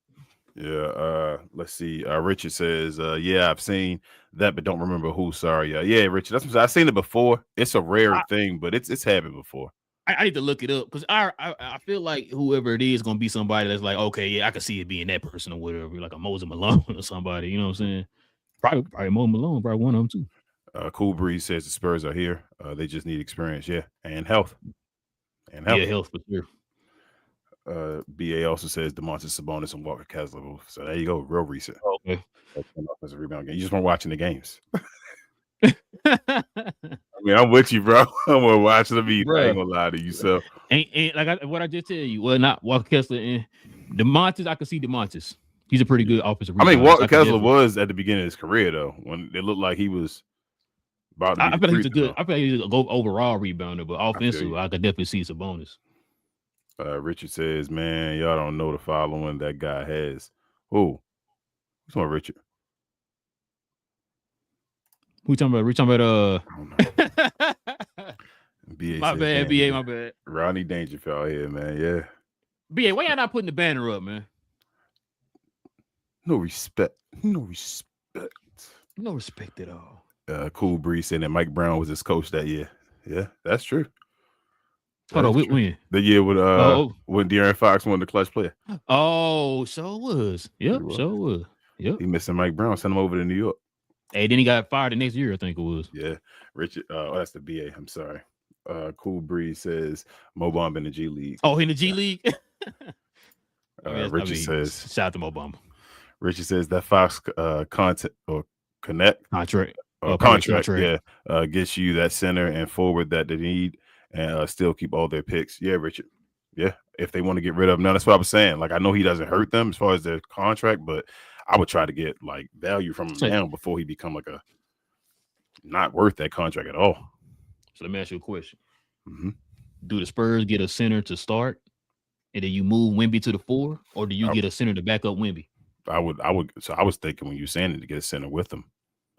Yeah, let's see. Richard says, yeah, I've seen that, but don't remember who. Sorry. Yeah, Richard. That's what I've seen it before. It's a rare thing, but it's happened before. I need to look it up because I feel like whoever it is gonna be somebody that's like, okay, yeah, I can see it being that person or whatever, like a Moses Malone or somebody. You know what I'm saying? Probably Mo Malone, probably one of them too. Cool Breeze says the Spurs are here. They just need experience, and health. Yeah, health for sure. BA also says DeMontis Sabonis and Walker Kessler. So there you go, real recent. Okay. Offensive rebound game. You just weren't watching the games. I mean, I'm with you, bro. I'm watching the beat. I ain't gonna lie to you. So ain't like what I just tell you. Well, not Walker Kessler and DeMontis. I can see DeMontis. He's a pretty good offensive rebounder. I mean, Walker Kessler was at the beginning of his career though, when it looked like he was about to be. I feel like he's a good. I feel like he's a good overall rebounder, but offensive, I could definitely see Sabonis. Richard says, "Man, y'all don't know the following that guy has." Who? Who's on Richard? Who talking about? We talking about BA my bad, BA, my bad. Rodney Dangerfield here, man. Yeah. BA, why y'all not putting the banner up, man? No respect. No respect at all. Cool Breeze saying that Mike Brown was his coach that year. Yeah, that's true. Hold on, when? The year with when De'Aaron Fox won the clutch player. Oh, so was. Yep, so was. Yep. He missing Mike Brown, sent him over to New York. Hey, then he got fired the next year, I think it was. Yeah. Richard, that's the BA. I'm sorry. Cool Breeze says Mo Bamba in the G League. Oh, in the G League? Richard says shout out to Mo Bamba. Richard says that Fox content or contract, gets you that center and forward that they need and still keep all their picks. Yeah, Richard. Yeah, if they want to get rid of him. Now, that's what I was saying. Like, I know he doesn't hurt them as far as their contract, but I would try to get like value from him now before he become like a not worth that contract at all. So let me ask you a question. Mm-hmm. Do the Spurs get a center to start and then you move Wemby to the 4, or do you get a center to back up Wemby? I would. So I was thinking when you saying it to get a center with him,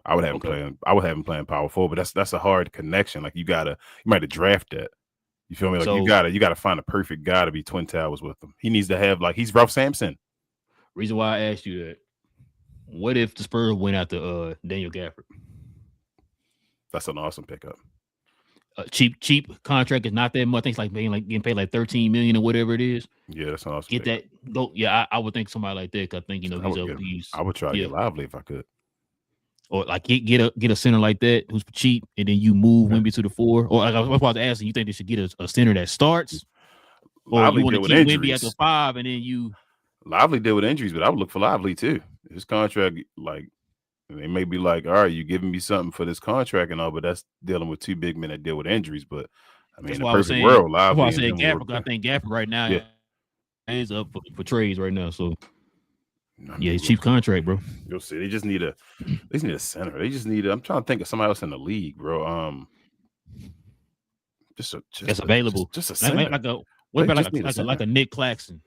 I would have him playing. I would have him playing power forward, but that's a hard connection. Like you might have draft that. You feel me? Like you gotta find a perfect guy to be twin towers with him. He needs to have like he's Ralph Sampson. Reason why I asked you that. What if the Spurs went after Daniel Gafford? That's an awesome pickup. Cheap contract is not that much. I think it's like getting paid like $13 million or whatever it is. Yeah, that's an awesome. Get pickup. that go. Yeah, I would think somebody like that. Cause I think I would try to get Lively if I could. Or like get a center like that who's cheap, and then you move Wemby to the 4. Or like I was asking, you think they should get a center that starts, or Lively you want to keep Wemby at the 5, and then you Lively deal with injuries, but I would look for Lively too. His contract, like they may be like, all right, you giving me something for this contract and all, but that's dealing with 2 big men that deal with injuries. But I mean, in the perfect world, Lively. That's why I said Gafford. I think Gafford right now is up for trades right now. So. Yeah, it's cheap contract, bro. You'll see. They just need a center. They just need. I'm trying to think of somebody else in the league, bro. Just available. Just a center. Like a Nick Claxton.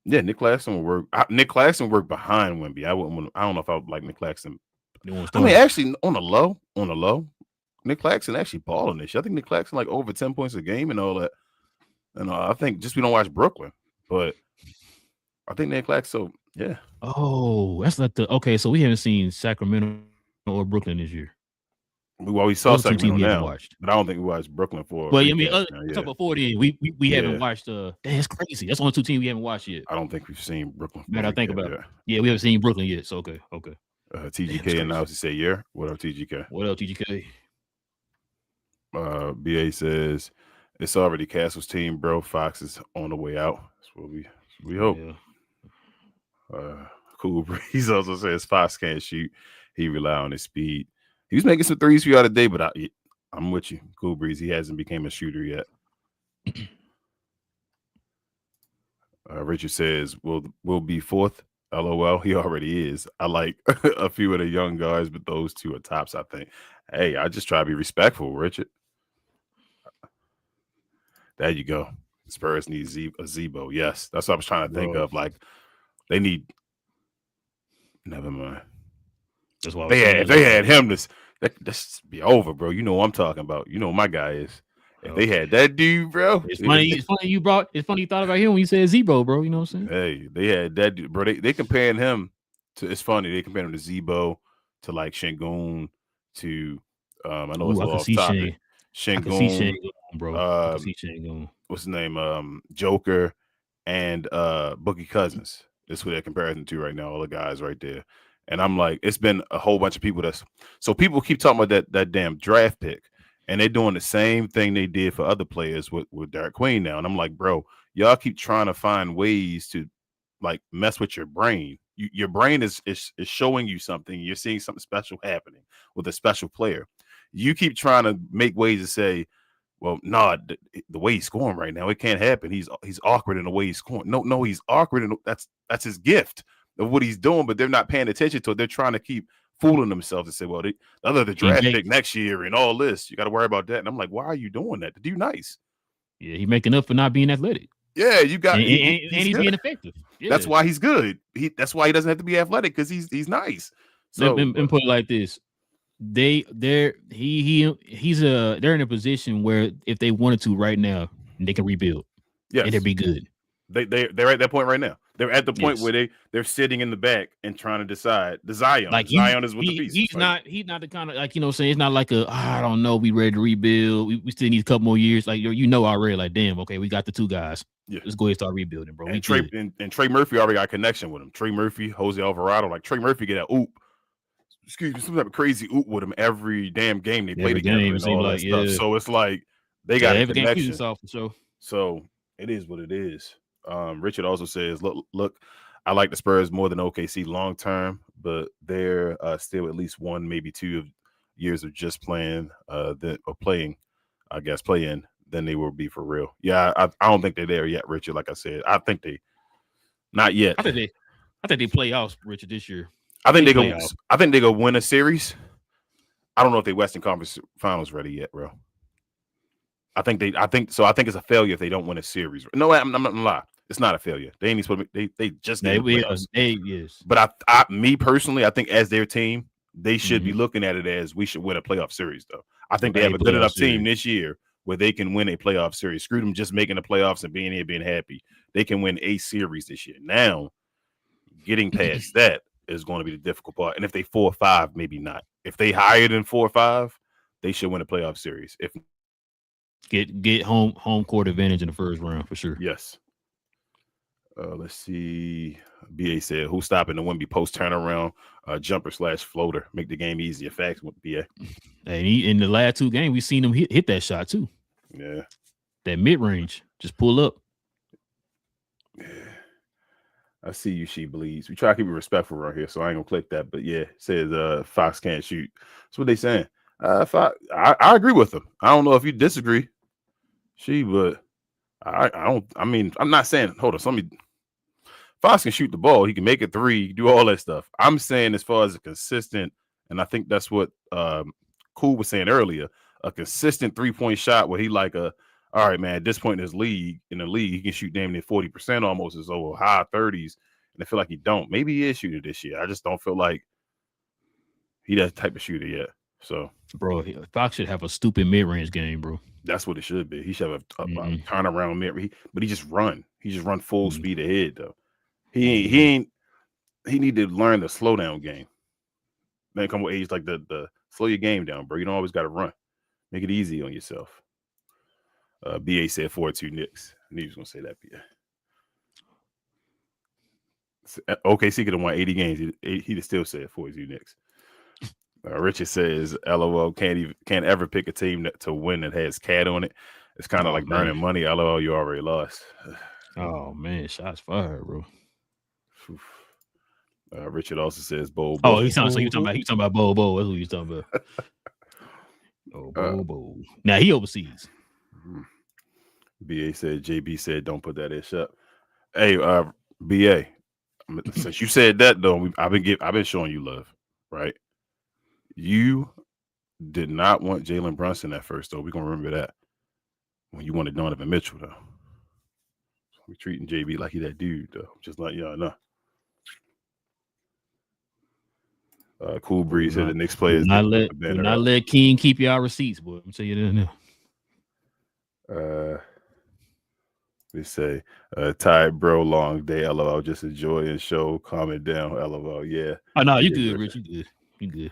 Yeah, Nick Claxton will work. Nick Claxton worked behind Wemby. I don't know if I would like Nick Claxton. I mean, actually, on the low, Nick Claxton actually balling this year. I think Nick Claxton like over 10 points a game and all that. And I think just we don't watch Brooklyn, but I think Nick Claxton. So yeah. Oh, that's like so we haven't seen Sacramento or Brooklyn this year. Well, we saw Sacramento now, but I don't think we watched Brooklyn for. Well, I mean, talk about 40. We haven't watched. That's crazy. That's only 2 teams we haven't watched yet. I don't think we've seen Brooklyn. Man, I think about it. Yeah, we haven't seen Brooklyn yet. So okay. TGK announced he said, "Yeah, what up, TGK? What up, TGK?" BA says it's already Castle's team, bro. Fox is on the way out. That's what we hope. Yeah. Cool Breeze also says Fox can't shoot. He rely on his speed. He was making some threes for you out today, but I'm with you, Cool Breeze. He hasn't become a shooter yet. Richard says we'll be 4th. LOL. He already is. I like a few of the young guys, but those 2 are tops. I think. Hey, I just try to be respectful, Richard. There you go. Spurs need a Zebo. Yes, that's what I was trying to think Bro. of. Like they need. Never mind. That's what I was saying. If they had him, this be over, bro. You know what I'm talking about. You know what my guy is. If they had that dude, bro. It's funny you thought about him when you said Zebo, bro. You know what I'm saying? Hey, they had that dude, bro. They comparing him to. It's funny they comparing him to Zebo, to like Şengün, to I know it's a little off topic. Şengün, bro. I can see Şengün. What's his name? Joker and Boogie Cousins. That's who they're comparing to right now. All the guys right there. And I'm like, it's been a whole bunch of people so people keep talking about that damn draft pick, and they're doing the same thing they did for other players with Derek Queen now. And I'm like, bro, y'all keep trying to find ways to like mess with your brain. Your brain is showing you something. You're seeing something special happening with a special player. You keep trying to make ways to say, well, no, the way he's scoring right now, it can't happen. He's awkward in the way he's scoring. No, he's awkward, and that's his gift of what he's doing, but they're not paying attention to it. They're trying to keep fooling themselves and say, well, the draft pick next year and all this, you got to worry about that. And I'm like, why are you doing that? The dude nice. Yeah, he's making up for not being athletic. Yeah, you got and he's being effective. Yeah. That's why he's good. That's why he doesn't have to be athletic, because he's nice. So and put it like this. They're in a position where if they wanted to right now, they can rebuild. Yes. And they'd be good. They're at that point right now. They're at the point where they're sitting in the back and trying to decide the Zion. Like Zion is with the pieces. He's not the kind of, like, you know what I'm saying, it's not like I don't know, we ready to rebuild. We still need a couple more years. Like, already, like, damn, okay, we got the two guys. Yeah. Let's go ahead and start rebuilding, bro. And Trey Murphy already got a connection with him. Trey Murphy, Jose Alvarado, like Trey Murphy get a some type of crazy oop with him every damn game they play together and all that stuff. So it's like they got a connection. So it is what it is. Richard also says, look, I like the Spurs more than OKC long term, but they're still at least 1, maybe 2 years of just playing, playing than they will be for real. Yeah, I don't think they're there yet, Richard. Like I said, I think they not yet. I think they play off, Richard, this year. I think they go win a series. I don't know if they Western Conference Finals ready yet, bro. I think it's a failure if they don't win a series. No, I'm not gonna lie. It's not a failure. They ain't supposed to they just yes. But me personally, I think as their team, they should be looking at it as we should win a playoff series, though. I think they have a good enough team this year where they can win a playoff series. Screw them just making the playoffs and being here, being happy. They can win a series this year. Now, getting past that is going to be the difficult part. And if they 4 or 5, maybe not. If they higher than 4 or 5, they should win a playoff series. If get home court advantage in the first round for sure. Yes. Let's see. BA said, "Who's stopping the Wemby post turnaround jumper / floater? Make the game easier." Facts with BA. And in the last 2 games, we've seen him hit that shot too. Yeah. That mid range, just pull up. Yeah. I see you, she believes. We try to keep it respectful right here, so I ain't gonna click that. But yeah, it says Fox can't shoot. That's what they saying. I agree with them. I don't know if you disagree, but I don't. I mean, I'm not saying. Hold on, Fox can shoot the ball. He can make a 3, do all that stuff. I'm saying as far as a consistent, and I think that's what Cool was saying earlier, a consistent 3-point shot where he like all right, man, at this point in the league, he can shoot damn near 40% almost, as over high 30s. And I feel like he don't. Maybe he is shooting this year. I just don't feel like he that type of shooter yet. So, bro, Fox should have a stupid mid-range game, bro. That's what it should be. He should have a turnaround mid, but he just run. He just run full speed ahead though. He need to learn the slow down game. Then come with age like the slow your game down, bro. You don't always got to run. Make it easy on yourself. BA said 4-2 Knicks. I knew he was gonna say that. BA. OKC could have won 80 games. He'd still said 4-2 Knicks. Richard says, "LOL, can't ever pick a team to win that has cat on it. It's kind of like burning money. LOL, you already lost." Oh man, shots fired, bro. Richard also says, "Bo." Oh, you talking about Bo. That's who you talking about. Bo. Now he overseas. BA said, JB said, "Don't put that ish up." Hey, BA, since you said that though, I've been showing you love, right? You did not want Jalen Brunson at first, though. We're gonna remember that when you wanted Donovan Mitchell, though. We treating JB like he that dude, though. Just like y'all know. Cool Breeze said the Knicks players do not let King keep y'all receipts, boy. I'm telling you that now. They say, tired bro, long day, LOL. Just enjoy and show, calm it down, LOL. Yeah. Oh no, you good, Rich. You good.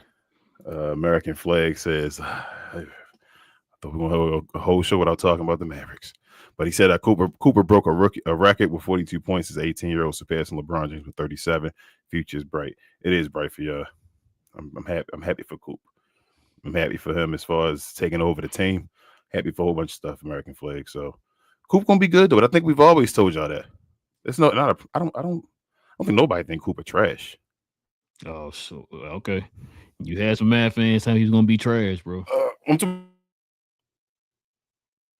American Flag says, I thought we were gonna have a whole show without talking about the Mavericks. But he said Cooper broke a record with 42 points as 18-year-old, surpassing LeBron James with 37. Future is bright. It is bright for y'all. I'm happy. I'm happy for Coop. I'm happy for him as far as taking over the team. Happy for a whole bunch of stuff, American Flag. So Coop gonna be good though. But I think we've always told y'all that. It's not a. I don't think nobody think Cooper trash. Oh, so okay. You had some Mad fans saying he's gonna be trash, bro. I'm talking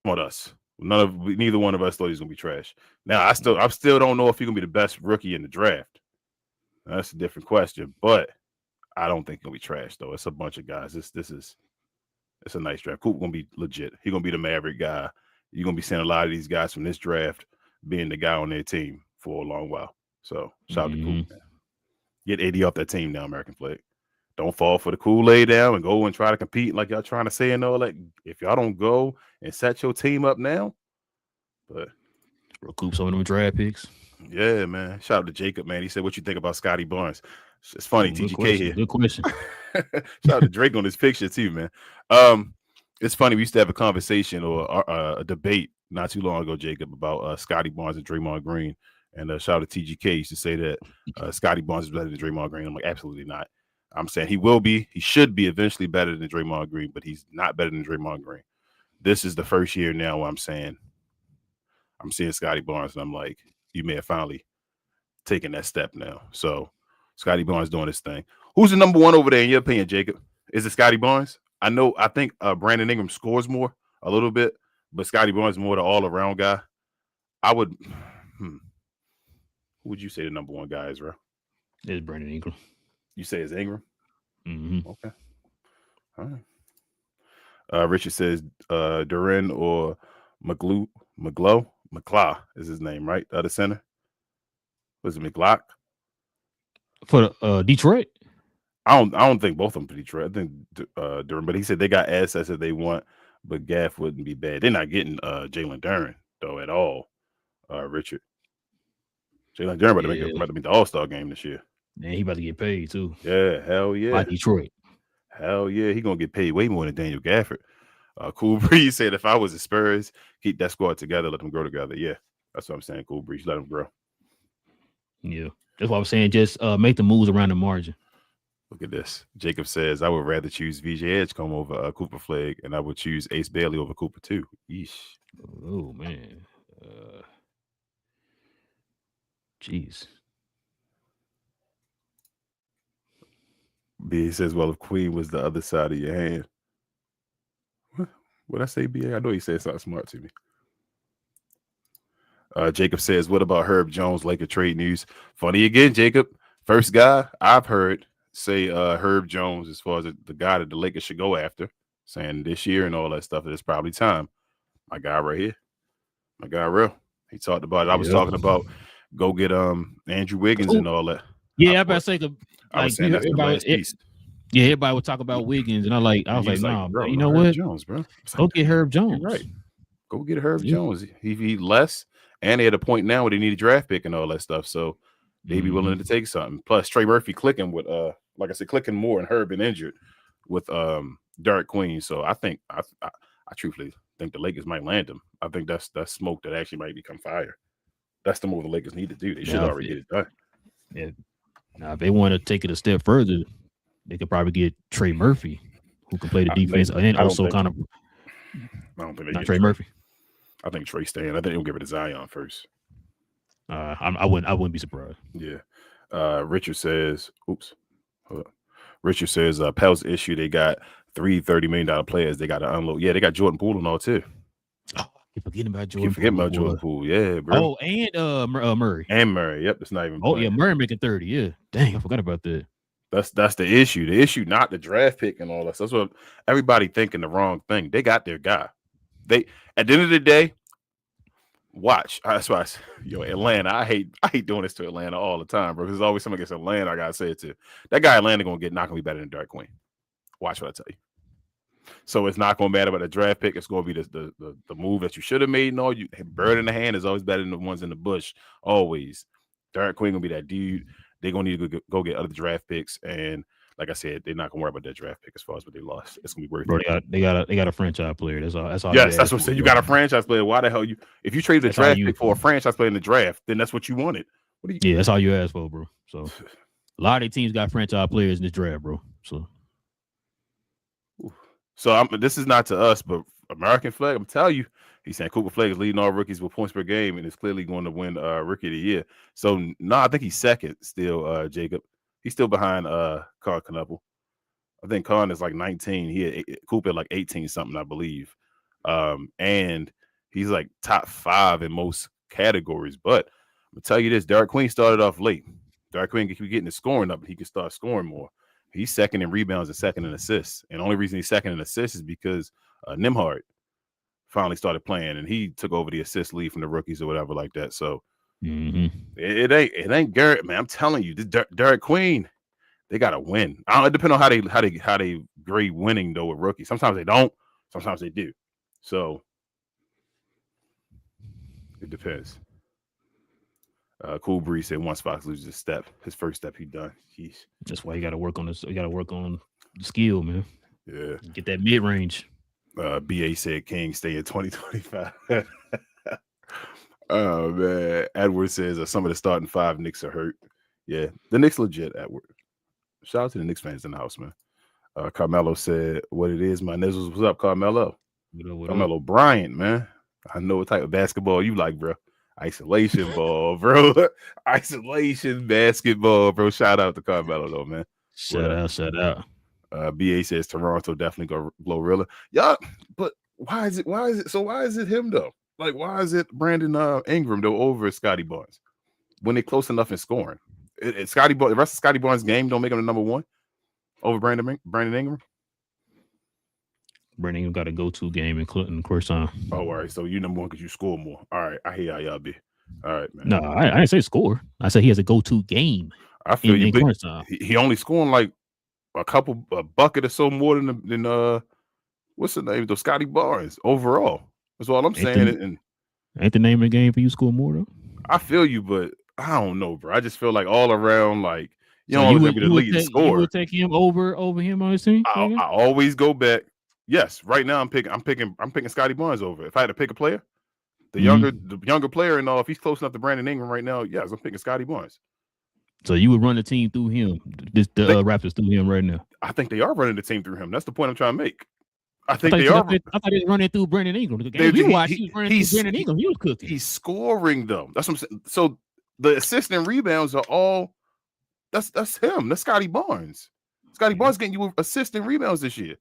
about us. Neither one of us thought he's gonna be trash. Now I still don't know if he's gonna be the best rookie in the draft. That's a different question, but I don't think he'll be trash though. It's a bunch of guys. It's a nice draft. Coop gonna be legit. He's gonna be the Maverick guy. You're gonna be seeing a lot of these guys from this draft being the guy on their team for a long while. So shout out to Coop, man. Get AD off that team now, American Flag. Don't fall for the Kool-Aid down and go and try to compete like y'all trying to say and all that. If y'all don't go and set your team up now, but recoup some of them draft picks. Yeah, man. Shout out to Jacob, man. He said, "What you think about Scotty Barnes?" It's funny, TGK here. Good question. Shout out to Drake on this picture too, man. It's funny. We used to have a conversation or a debate not too long ago, Jacob, about Scotty Barnes and Draymond Green. And shout out to TGK. He used to say that Scotty Barnes is better than Draymond Green. I'm like, absolutely not. I'm saying he should be eventually better than Draymond Green, but he's not better than Draymond Green. This is the first year now where I'm seeing Scotty Barnes, and I'm like, you may have finally taken that step now. So Scotty Barnes doing his thing. Who's the number one over there in your opinion, Jacob? Is it Scotty Barnes? I think Brandon Ingram scores more a little bit, but Scotty Barnes is more the all-around guy. I would who would you say the number one guy is, bro? It's Brandon Ingram. You say it's Ingram? Mm-hmm. Okay. All right. Richard says Duran or McClaw is his name, right? The other center. Was it McLock? For the Detroit? I don't think both of them for Detroit. I think Duran, but he said they got assets that they want, but Gaff wouldn't be bad. They're not getting Jalen Duran though at all. Richard. Jalen Duran about to make the All-Star game this year. Man, he about to get paid too. Yeah, hell yeah. By Detroit. Hell yeah. He gonna get paid way more than Daniel Gafford. Cool Breeze said if I was the Spurs, keep that squad together, let them grow together. Yeah, that's what I'm saying. Cool Breeze, let them grow. Yeah, that's what I'm saying. Just make the moves around the margin. Look at this. Jacob says I would rather choose VJ Edgecombe over Cooper Flag, and I would choose Ace Bailey over Cooper too. Yeesh. Oh man. Jeez. B says, well, if Queen was the other side of your hand. What I say, BA? I know he said something smart to me. Jacob says, what about Herb Jones, Laker trade news? Funny again, Jacob. First guy I've heard say Herb Jones as far as the guy that the Lakers should go after, saying this year and all that stuff, that it's probably time. My guy right here. My guy real. He talked about it. I was talking about go get Andrew Wiggins and all that. Yeah, I better say I was saying that's the last piece. Yeah, everybody would talk about Wiggins, and I was like, nah, bro, you know what? Jones, bro. Go get Herb Jones. Right. Go get Herb Jones. He less, and they at a point now where they need a draft pick and all that stuff. So they be willing to take something. Plus Trey Murphy clicking with like I said, clicking more, and Herb been injured with Derek Queen. So I think I truthfully think the Lakers might land him. I think that's smoke that actually might become fire. That's the move the Lakers need to do. They should already get it done. Yeah. Now, if they want to take it a step further, they could probably get Trey Murphy, who can play the defense, and also kind of. I don't think they not get Trey Murphy. I think Trey staying. I think they'll give it to Zion first. I wouldn't be surprised. Yeah. Richard says, oops. Richard says, Pel's issue. They got $3 $30 million players. They got to unload. Yeah, they got Jordan Poole and all too. Oh, keep forgetting about Jordan. Jordan Poole. Yeah, bro. Oh, and Murray. And Murray. Yep, that's not even. Oh, yeah, Murray making 30. Yeah, dang, I forgot about that. That's the issue. The issue, not the draft pick and all that. That's what everybody thinking the wrong thing. They got their guy. They at the end of the day, Watch. That's why, Atlanta. I hate doing this to Atlanta all the time, bro. Because there's always somebody against Atlanta. I gotta say it to that guy. Atlanta not gonna be better than Dark Queen. Watch what I tell you. So it's not gonna matter about the draft pick. It's gonna be the move that you should have made. No, bird in the hand is always better than the ones in the bush. Always. Dark Queen gonna be that dude. They're gonna need to go get other draft picks, and like I said, they're not gonna worry about that draft pick as far as what they lost. It's gonna be worth it. They got a franchise player. That's all. Yes, that's what I'm saying. You got a franchise player. Why the hell if you traded a draft pick for a franchise player in the draft, then that's what you wanted. Yeah, that's all you asked for, bro. So a lot of their teams got franchise players in this draft, bro. So this is not to us, but American Flag. I'm telling you, he's saying Cooper Flag is leading all rookies with points per game and is clearly going to win Rookie of the Year. So no, I think he's second still. Jacob, he's still behind Carl Knuppel. I think Con is like 19. He had Cooper like 18 something, I believe. And he's like top 5 in most categories. But I'm gonna tell you this: Dark Queen started off late. Dark Queen can keep getting the scoring up, and he can start scoring more. He's second in rebounds and second in assists. And the only reason he's second in assists is because Nimhard finally started playing, and he took over the assist lead from the rookies or whatever like that. So it ain't Garrett, man. I'm telling you, this Dark Queen. They gotta win. It depends on how they grade winning though with rookies. Sometimes they don't. Sometimes they do. So it depends. Cool Breeze said once Fox loses his first step, he done. Jeez. That's why you got to work on this. You got to work on the skill, man. Yeah. Get that mid range. BA said King stay in 2025. Oh man. Edward says some of the starting 5 Knicks are hurt. Yeah, the Knicks legit. Edward. Shout out to the Knicks fans in the house, man. Carmelo said, "What it is, my nizzles." What's up, Carmelo? Carmelo Bryant, man. I know what type of basketball you like, bro. Isolation ball, bro. Isolation basketball, bro. Shout out to Carmelo, though, man. Shout out. BA says Toronto definitely go blow Relle. Yeah, but why is it him though? Like, why is it Brandon Ingram though over Scotty Barnes when they're close enough in scoring? Scotty, the rest of Scotty Barnes' game don't make him the number 1 over Brandon Ingram. Brandon Ingram got a go-to game in Clinton, of course. Oh, all right. So you number 1 because you score more. All right, I hear how y'all be. All right, man. No, I didn't say score. I said he has a go-to game. I feel you. He only scoring like a bucket or so more than what's the name? The Scotty Barnes overall. That's all I'm saying. Ain't the name of the game for you score more though? I feel you, but I don't know, bro. I just feel like all around, like you know, be the lead scorer. You would take him over him on his team. I always go back. Yes, right now I'm picking Scotty Barnes over. If I had to pick a player, the younger player, and all, if he's close enough to Brandon Ingram right now, yes, I'm picking Scotty Barnes. So you would run the team through him, Raptors through him right now. I think they are running the team through him. That's the point I'm trying to make. I think they are. I thought he was running through Brandon Ingram. The game he was running through Brandon Ingram. He was cooking. He's scoring them. That's what I'm saying. So the assists and rebounds are all. That's him. That's Scotty Barnes. Scotty Barnes getting you assists and rebounds this year.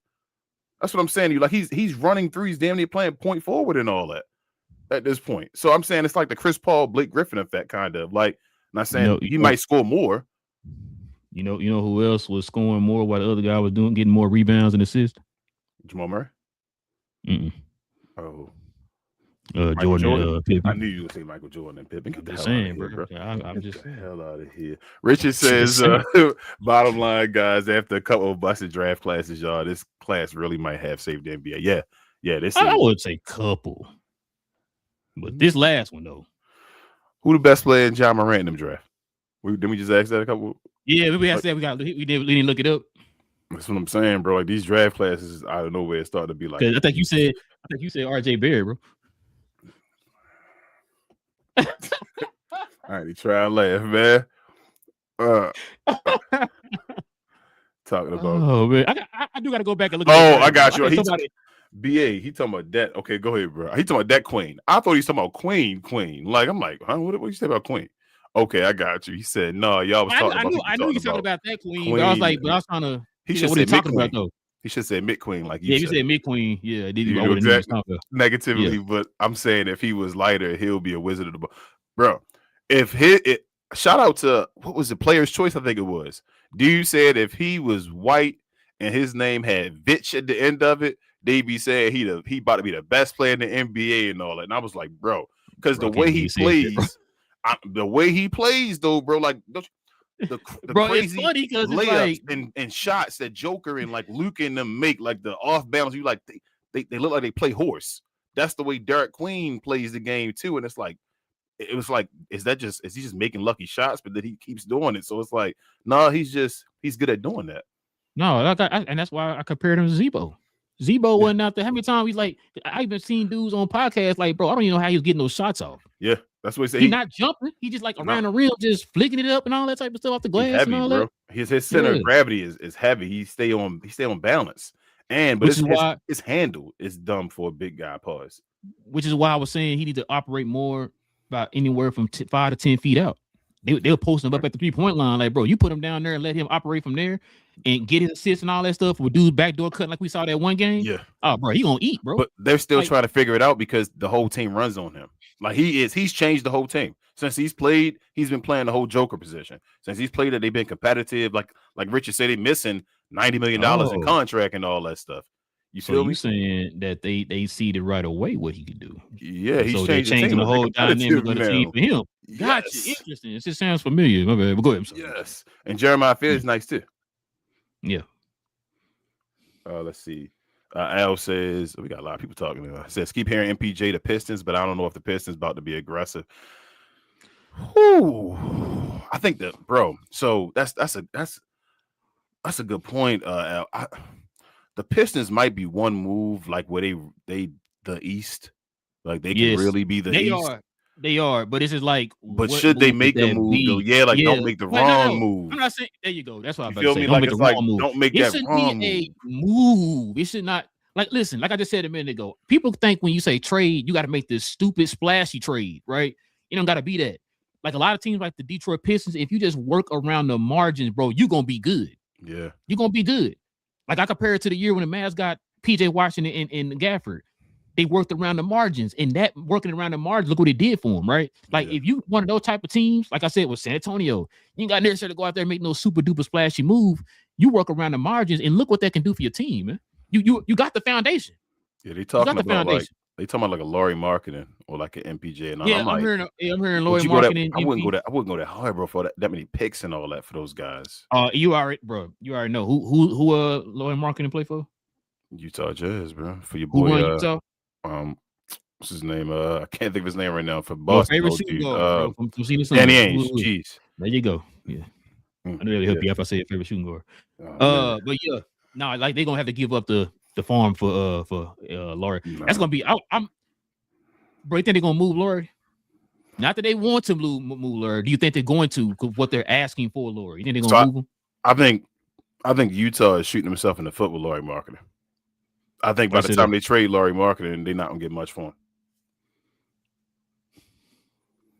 That's what I'm saying to you. Like he's running through. He's damn near playing point forward and all that at this point. So I'm saying it's like the Chris Paul, Blake Griffin effect, kind of like. Not saying he might score more. You know who else was scoring more while the other guy was getting more rebounds and assists? Jamal Murray. Oh. Jordan. Pippen. I knew you would say Michael Jordan and Pippen. Get the hell saying, out of here, bro. I'm just the hell out of here. Richard says, bottom line, guys, after a couple of busted draft classes, y'all, this class really might have saved the NBA. Yeah. I would say couple, but this last one though. Who the best player in John Morant in them draft? Didn't we just ask that a couple? Yeah, we asked that. We didn't look it up. That's what I'm saying, bro. Like these draft classes out of nowhere starting to be like. I think you said RJ Barry, bro. All right, he try to laugh, man. Talking about. Oh man, I do got to go back and look. I got you. BA, he talking about that. Okay, go ahead, bro. He talking about that Queen. I thought he was talking about Queen. Like, I'm like, huh? What you say about Queen? Okay, I got you. He said, no, y'all was talking about. I knew you talking about that Queen. But I was like, but I was trying to. He should say talking about though. He should say Mid Queen, like you said. He said Mid Queen. Yeah, did you exactly negatively? Yeah. But I'm saying if he was lighter, he'll be a wizard of the ball, bro. Shout out to what was the Player's Choice? I think it was. Dude said if he was white and his name had Vitch at the end of it, they be saying he about to be the best player in the NBA and all that. And I was like, bro, because the way he plays, though, bro, like the bro, crazy it's funny because it's layups like and shots that Joker and like Luke and them make, like the off balance. You like they look like they play horse. That's the way Derek Queen plays the game too, and it's like. It was like, is he just making lucky shots, but then he keeps doing it? So it's like, no, he's good at doing that. no, like and that's why I compared him to Zebo. Zebo wasn't out there. How many times he's like, I even seen dudes on podcasts like, bro, I don't even know how he was getting those shots off. Yeah, that's what he said. He's not jumping. He just like around the rim, just flicking it up and all that type of stuff off the glass. He's heavy, and all bro. that. His center of gravity is heavy. He stay on balance, but his handle is dumb for a big guy. Pause. Which is why I was saying he need to operate more about anywhere from 5 to 10 feet out. They'll post him up at the 3-point line, like, bro, you put him down there and let him operate from there and get his assists and all that stuff with dudes backdoor cutting like we saw that one game. Yeah. Oh, bro, he gonna eat, bro. But they're still trying to figure it out because the whole team runs on him. Like he's changed the whole team. Since he's been playing the whole Joker position. Since he's played it, they've been competitive. Like Richard said, they're missing $90 million in contract and all that stuff. You feel me? Saying that they see it right away what he could do. Yeah, he's changing the whole dynamic of the team for him. Gotcha. Yes. Interesting. It just sounds familiar. My bad. But go ahead. Yes. And Jeremiah Fair is nice too. Yeah. Let's see. Al says we got a lot of people talking. Says keep hearing MPJ the Pistons, but I don't know if the Pistons about to be aggressive. Whew. I think that, bro. So that's a good point. Al. The Pistons might be one move like where they the East, like they can really be the East. They are, but this is like. But should they make the move though? Yeah, like don't make the wrong move. I'm not saying. There you go. That's what I'm about to say. Don't make the wrong move. Don't make that wrong move. It should be a move. It should not. Like, listen, like I just said a minute ago, people think when you say trade, you got to make this stupid splashy trade, right? You don't got to be that. Like a lot of teams, like the Detroit Pistons, if you just work around the margins, bro, you're gonna be good. Yeah, you're gonna be good. Like I compare it to the year when the Mavs got PJ Washington and Gafford. They worked around the margins, and that working around the margins, look what it did for them, right? Like if you one of those type of teams, like I said with San Antonio, you ain't got necessarily to go out there and make no super duper splashy move. You work around the margins, and look what that can do for your team, man. You got the foundation. Yeah, they talking about like a Laurie Marketing or like an MPJ, and I'm hearing Laurie Marketing. I wouldn't go that hard, bro, for that many picks and all that for those guys. You already know who Laurie Marketing play for? Utah Jazz, bro. For your boy, Utah. What's his name? I can't think of his name right now. For Boston, favorite shooting guard, from Danny Ainge. Jeez, there you go. Yeah, I know that'll help you if I say a favorite shooting guard. But yeah, no, like they're gonna have to give up the farm for Laurie. No. That's gonna be. I'm. Bro, you think they're gonna move Laurie? Not that they want to move Laurie. Do you think they're going to? What they're asking for Laurie? You think they're gonna move him? I think Utah is shooting himself in the foot with Laurie Marketing. I think by the time they trade Laurie Marketing, they're not gonna get much for him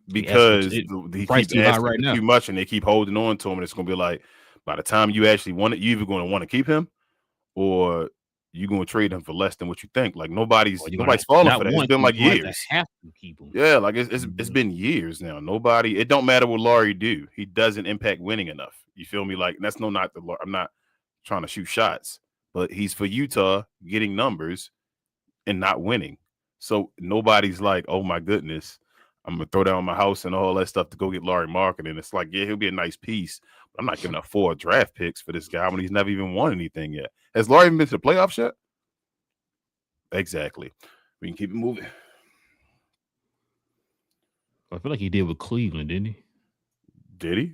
because he keeps asking right now too much, and they keep holding on to him. And it's gonna be like by the time you actually want it, you either going to want to keep him or you're going to trade him for less than what you think. Like nobody's falling for that. It's been like years. Have to keep him. Yeah, like it's been years now. Nobody. It don't matter what Laurie do. He doesn't impact winning enough. You feel me? Like that's I'm not trying to shoot shots. But he's for Utah getting numbers and not winning. So nobody's like, oh my goodness, I'm gonna throw down my house and all that stuff to go get Laurie Marketing. It's like, yeah, he'll be a nice piece. But I'm not giving up 4 draft picks for this guy when he's never even won anything yet. Has Laurie even been to the playoffs yet? Exactly. We can keep it moving. I feel like he did with Cleveland, didn't he? Did he?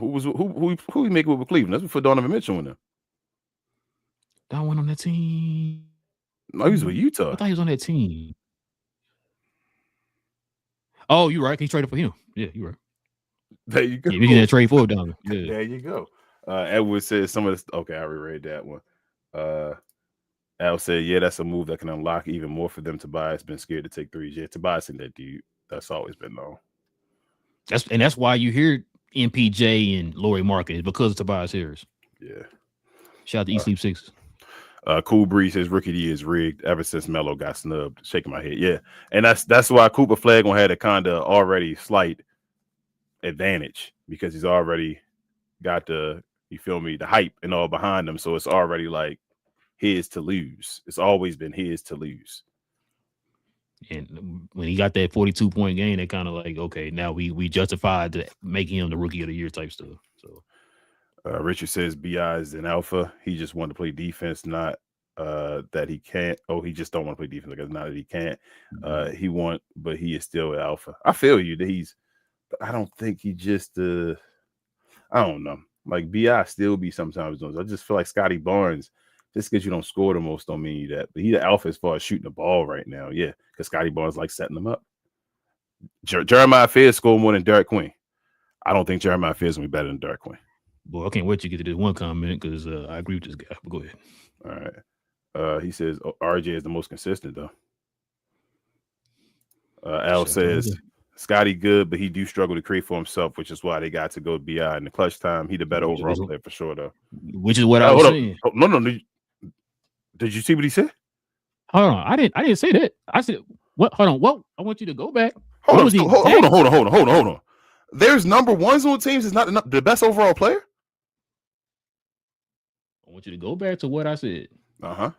Who he make with Cleveland? That's before Donovan Mitchell went there. Don went on that team. No, he was with Utah. I thought he was on that team. Oh, you're right. He traded for him. Yeah, you're right. There you go. Yeah, we didn't trade for Donovan. Yeah. There you go. Edward says some of this. Okay, I already read that one. Al said, yeah, that's a move that can unlock even more for them. Tobias been scared to take threes. Yeah, Tobias and that dude. That's always been known. That's why you hear MPJ and Laurie Marketing because of Tobias Harris. Yeah. Shout out to East Sleep Sixers. Cool Breeze says rookie year is rigged ever since Melo got snubbed. Shaking my head. Yeah. And that's why Cooper Flagon had a kind of already slight advantage because he's already got the hype and all behind him. So it's already like his to lose. It's always been his to lose. And when he got that 42-point game, they kind of like, okay, now we justified making him the rookie of the year type stuff. So Richard says BI is an alpha. He just wanted to play defense, not that he can't. Oh, he just don't want to play defense. Like, not that he can't. But he is still an alpha. I feel you that I don't think he just I don't know. Like BI still be sometimes doing. I just feel like Scotty Barnes, just because you don't score the most don't mean that. But he's the alpha as far as shooting the ball right now. Yeah, because Scotty Barnes like setting them up. Jeremiah Fayez scored more than Derek Queen. I don't think Jeremiah Fayez is going to be better than Derek Queen. Boy, I can't wait to get to this one comment because I agree with this guy. But go ahead. All right. He says RJ is the most consistent, though. Al says Scotty good, but he do struggle to create for himself, which is why they got to go BI in the clutch time. He the better overall player for sure, though. Which is what I was saying. Oh, no. Did you see what he said? Hold on. I didn't say that. I said what? Hold on. What? I want you to go back. Hold on. There's number ones on teams is not the best overall player. I want you to go back to what I said. No. I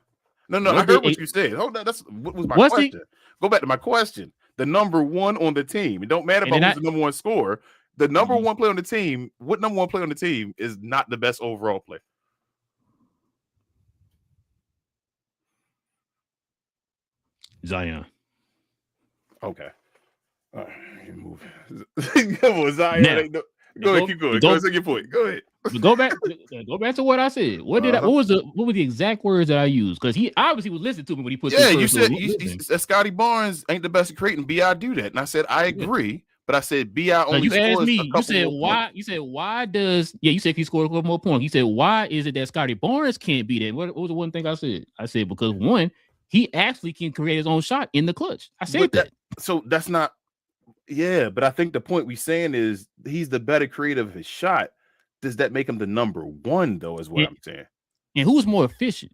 heard what you said. Hold on. That's what was my question. Go back to my question. The number one on the team. It don't matter about who's the number one scorer. The number one player on the team. What number one player on the team is not the best overall player? Zion. Okay. All right, move. Come on, Zion. Now, go ahead, keep going. Go ahead, your point. Go ahead. Go back to what I said. What were the exact words that I used? Because he obviously was listening to me when he put. Yeah, you said Scotty Barnes ain't the best at creating. BI do that, and I said I agree, but I said BI only. You asked me. You said why? Points. You said why does? Yeah, you said he scored a couple more points. You said why is it that Scotty Barnes can't be that? What was the one thing I said? I said because one, he actually can create his own shot in the clutch. I said that. So that's not. Yeah, but I think the point we're saying is he's the better creator of his shot. Does that make him the number one, though, is what I'm saying? And who's more efficient?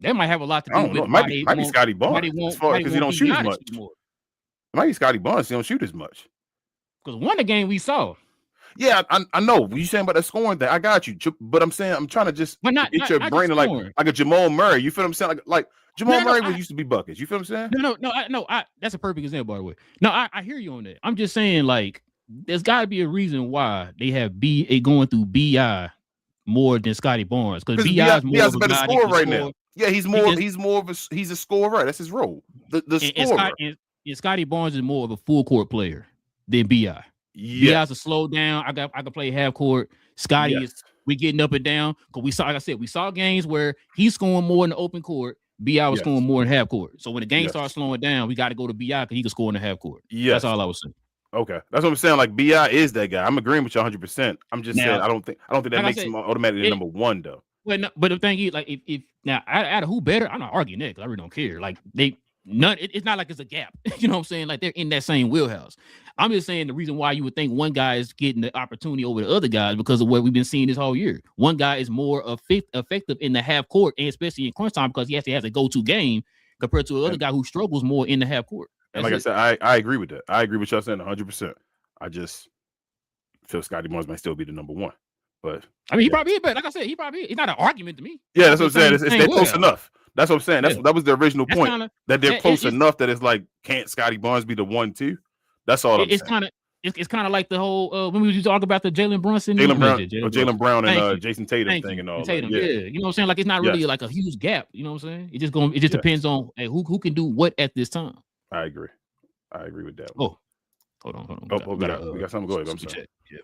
That might have a lot to do with it. Might be Scotty Barnes because he don't shoot as much. It might be Scotty Barnes. He don't shoot as much. Because one of the game we saw. Yeah, I know. What you saying about that scoring thing? I got you. But I'm saying I'm trying to just get your brain like a Jamal Murray. You feel what I'm saying? Like Jamal Murray used to be buckets. You feel what I'm saying? No. That's a perfect example, by the way. No, I hear you on that. I'm just saying, like, there's got to be a reason why they have BA going through BI more than Scotty Barnes because BI's a better scorer right now. Yeah, he's a scorer. That's his role. The scorer. And Scotty Barnes is more of a full court player than BI. BI's a slow down. I can play half court. Scotty is we getting up and down because we saw, like I said, we saw games where he's scoring more in the open court. BI was scoring more in half court. So when the game starts slowing down, we got to go to BI because he can score in the half court. That's all I was saying. Okay, that's what I'm saying. Like BI is that guy. I'm agreeing with you 100%. I'm just saying I don't think that makes him automatically number one though. Well, no, but the thing is, like, if now out of who better, I'm not arguing that because I really don't care. Like it's not like it's a gap. You know what I'm saying? Like they're in that same wheelhouse. I'm just saying the reason why you would think one guy is getting the opportunity over the other guys because of what we've been seeing this whole year. One guy is more effective in the half court and especially in crunch time because he actually has a go-to game compared to another guy who struggles more in the half court. And like I said, I agree with that. I agree with y'all saying 100%. I just feel Scotty Barnes might still be the number one. But I mean, he probably is, but like I said, it's not an argument to me. Yeah, that's what I'm saying. They're close enough. That's what I'm saying. That was the original point. That they're close enough that it's like, can't Scotty Barnes be the 1-2? That's all I'm saying. It's kind of like the whole when we used to talk about the Jalen Brown and Jason Tatum thing and all that. Yeah, you know what I'm saying? Like it's not really like a huge gap. You know what I'm saying? It just depends on who can do what at this time. I agree with that. Oh, hold on. We got something. Go ahead. I'm sorry. Yeah.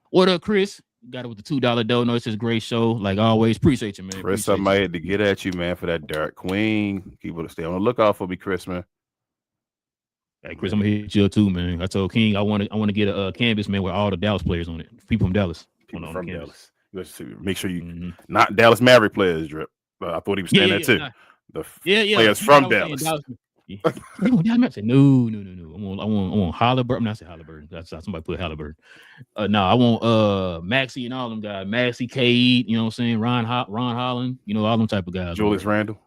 What up, Chris? Got it with the $2 dough. No, it's just a great show. Like always, appreciate you, man. Chris, I might have to get at you, man, for that Derek Queen. People to stay on the lookout for me, Chris, man. Hey, Chris, I'm gonna hit you up too, man. I told King I want to get a canvas, man, with all the Dallas players on it. People from Dallas. Dallas. Make sure you not Dallas Maverick players, Drip. I thought he was saying that too. Players from Dallas. No. I want Halliburton. I said Halliburton. That's somebody put Halliburton. No, I want Maxey and all them guys. Maxey, Cade, you know what I'm saying? Ron Holland, you know, all them type of guys. Julius Randle.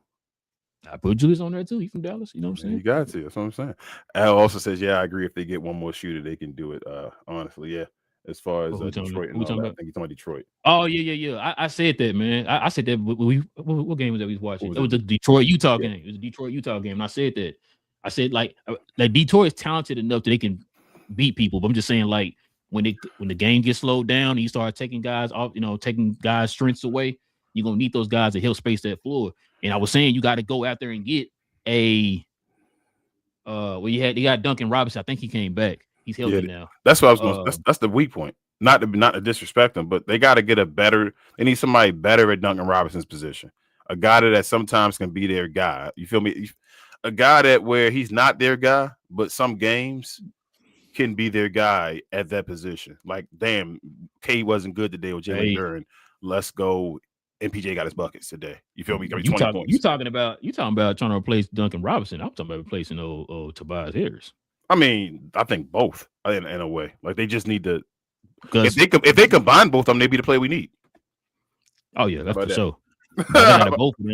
I put Julius on there too. He's from Dallas. You know what I'm saying? You got to. That's what I'm saying. Al also says, yeah, I agree. If they get one more shooter, they can do it. Honestly, yeah. As far as Detroit and all that, I think you're talking about Detroit. Oh, yeah. I said that, man. I said that. What game was that we was watching? It was the Detroit-Utah game. It was a Detroit-Utah game. And I said that. I said like Detroit is talented enough that they can beat people. But I'm just saying like when the game gets slowed down and you start taking guys off, taking guys' strengths away, you're gonna need those guys to help space that floor. And I was saying you got to go out there and get a you got Duncan Robinson. I think he came back. He's healthy now. That's what I was going. That's the weak point. Not to disrespect him, but they got to get they need somebody better at Duncan Robinson's position. A guy that sometimes can be their guy. You feel me? A guy that where he's not their guy, but some games can be their guy at that position. Like, damn, K wasn't good today with Jalen Duren. Let's go. MPJ got his buckets today. You feel me? You talking about trying to replace Duncan Robinson. I'm talking about replacing Tobias Harris. I mean, I think both in a way. Like they just need to. If they combine both of them, they be the player we need. Oh yeah, that's for sure. I have both of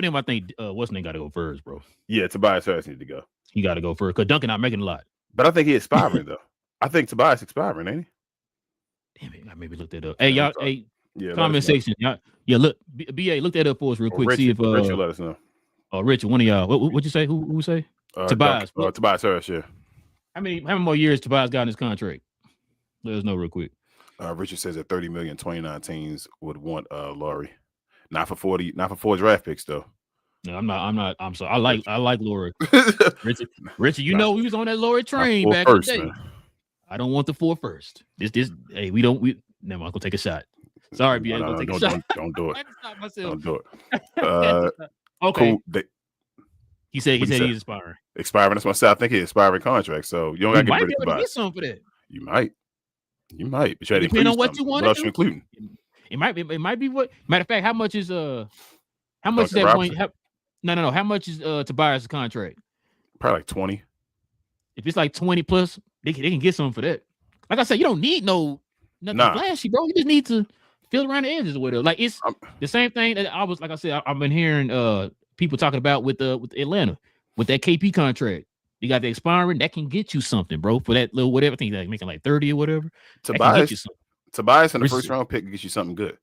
them. I think what's name got to go first, bro. Yeah, Tobias Harris need to go. He got to go first because Duncan not making a lot. But I think he's expiring though. I think Tobias expiring, ain't he? Damn it, I maybe looked that up. Hey y'all, comment section. Yeah, look, BA, look that up for us real quick. Richard, see if Richard let us know. Richard, one of y'all. What'd you say? Who say? Tobias. Tobias Harris. Yeah. How many more years Tobias got in his contract? Let us know real quick. Richard says that 30 million 29 teams would want Laurie. Not for 4 draft picks though. No, I'm not. I'm sorry. I like Laurie. Richard, we was on that Laurie train back in the day. Man. I don't want the 4 first. Hey, we never mind, I'm gonna take a shot. Sorry, BA. Don't do it. Don't do it. Okay. Cool. He said he's expiring. Expiring. That's what I said. I think he's expiring contract. So you don't got to get rid of get some for that. You might. But you depending on what you want. What else you including? It might be what. Matter of fact, how much is that point? No. How much is Tobias' contract? Probably like 20. If it's like 20 plus, they can get some for that. Like I said, you don't need nothing flashy, bro. You just need to fill around the edges or whatever. Like it's the same thing that I've been hearing people talking about with Atlanta with that KP contract. You got the expiring that can get you something, bro, for that little whatever. I think like making like 30 or whatever. Tobias in the first round pick can get you something good.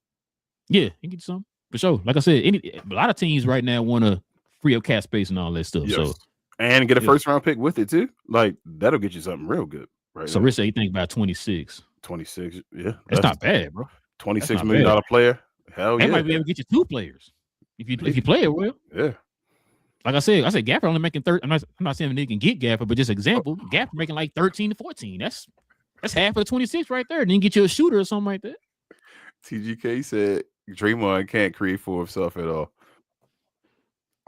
Yeah, he get you something for sure. Like I said, a lot of teams right now want to free up cap space and all that stuff. Yes. So and get a first round pick with it too. Like that'll get you something real good, right? So Rich said you think about 26. 26, yeah, that's not bad, bro. $26 million player. Hell yeah, they might be able to get you 2 players if you play it well. Yeah. Like I said Gaffer only making 30. I'm not saying they can get Gaffer, but just example, Gaffer making like 13 to 14. That's half of the 26 right there. And then get you a shooter or something like that. TGK said Draymond can't create for himself at all.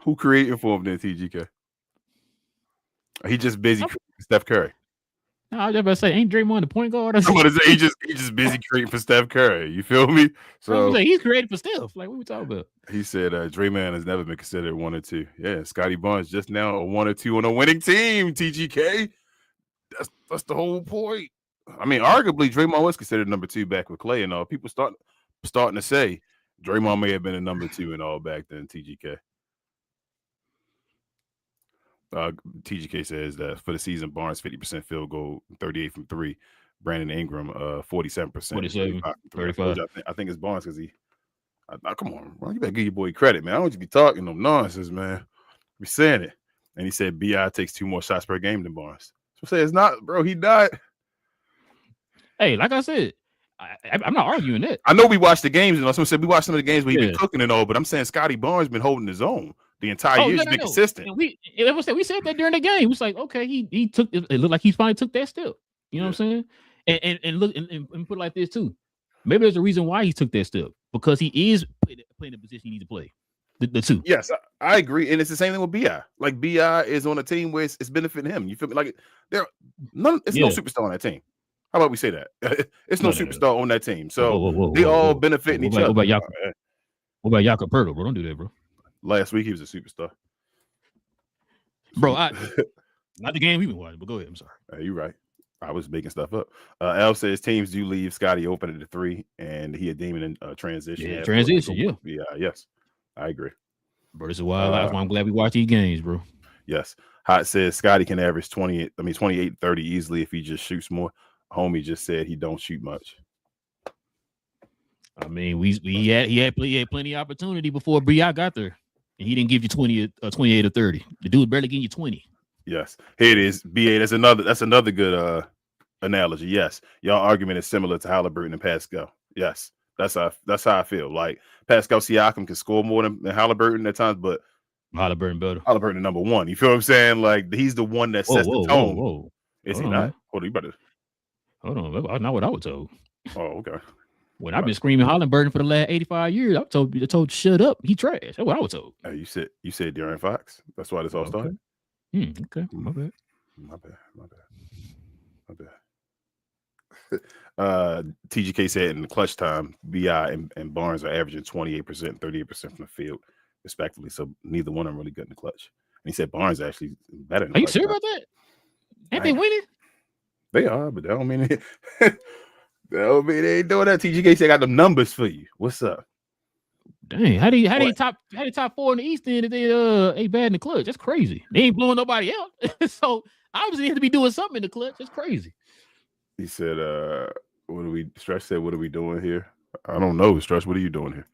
Who creating for him then, TGK? He just busy creating Steph Curry. No, I was just about to say, ain't Draymond the point guard? I'm gonna say he just busy creating for Steph Curry. You feel me? So he's creating for Steph. Like what we talking about? He said Draymond has never been considered 1 or 2. Yeah, Scotty Barnes just now a 1 or 2 on a winning team. TGK. That's the whole point. I mean, arguably Draymond was considered number 2 back with Clay and all. People starting to say Draymond may have been a number 2 and all back then. TGK. TGK says that for the season, Barnes 50% field goal, 38 from 3. Brandon Ingram 47%. 35. I think it's Barnes because come on, bro. You better give your boy credit, man. I don't want you to be talking no nonsense, man. We're saying it. And he said BI takes 2 more shots per game than Barnes. So say it's not, bro. He died. Hey, like I said, I'm not arguing that. I know we watched the games, and someone said we watched some of the games where he been cooking and all, but I'm saying Scotty Barnes been holding his own the entire year. He's been consistent. And we said that during the game. It was like, okay, he took it. It looked like he finally took that step. You know what I'm saying? And look and put it like this too. Maybe there's a reason why he took that step because he is playing the position he needs to play. The 2. Yes, I agree, and it's the same thing with BI. Like BI is on a team where it's benefiting him. You feel me? Like no superstar on that team. How about we say that? It's no superstar on that team. So they all benefiting each other. What about Jakob Poeltl, bro? Don't do that, bro. Last week he was a superstar. Bro, not the game we've been watching, but go ahead. I'm sorry. You're right. I was making stuff up. Al says teams do leave Scotty open at the 3, and he a demon in transition. Yeah, transition, yeah. Yes, I agree. Bro, this is why I'm glad we watch these games, bro. Yes. Hot says Scotty can average 28, 30 easily if he just shoots more. Homie just said he don't shoot much. I mean, he had plenty of opportunity before BI got there, and he didn't give you 28 or 30. The dude barely giving you 20. Yes. Here it is. BA. That's another good analogy. Yes. Y'all argument is similar to Halliburton and Pascal. Yes. That's how I feel. Like Pascal Siakam can score more than Halliburton at times, but Halliburton better. Halliburton number one. You feel what I'm saying? Like he's the one that sets the tone. Whoa. Is Hold he on, not? man. Hold on, you better. Hold on. That's not what I was told. Oh, okay. When I've been screaming Halliburton for the last 85 years, I told to shut up. He trash. That's what I was told. You said De'Aaron Fox. That's why this all started. Okay. My bad. My bad. TGK said in the clutch time, BI and Barnes are averaging 28% and 38% from the field, respectively. So neither one of them really good in the clutch. And he said Barnes actually better. Are you sure about that? Ain't they winning? They are, but that don't mean they ain't doing that. TGK said I got the numbers for you. What's up? Dang, how they top 4 in the East then if they ain't bad in the clutch? That's crazy. They ain't blowing nobody out. So obviously they have to be doing something in the clutch. That's crazy. He said, Stretch said, what are we doing here? I don't know, Stretch. What are you doing here?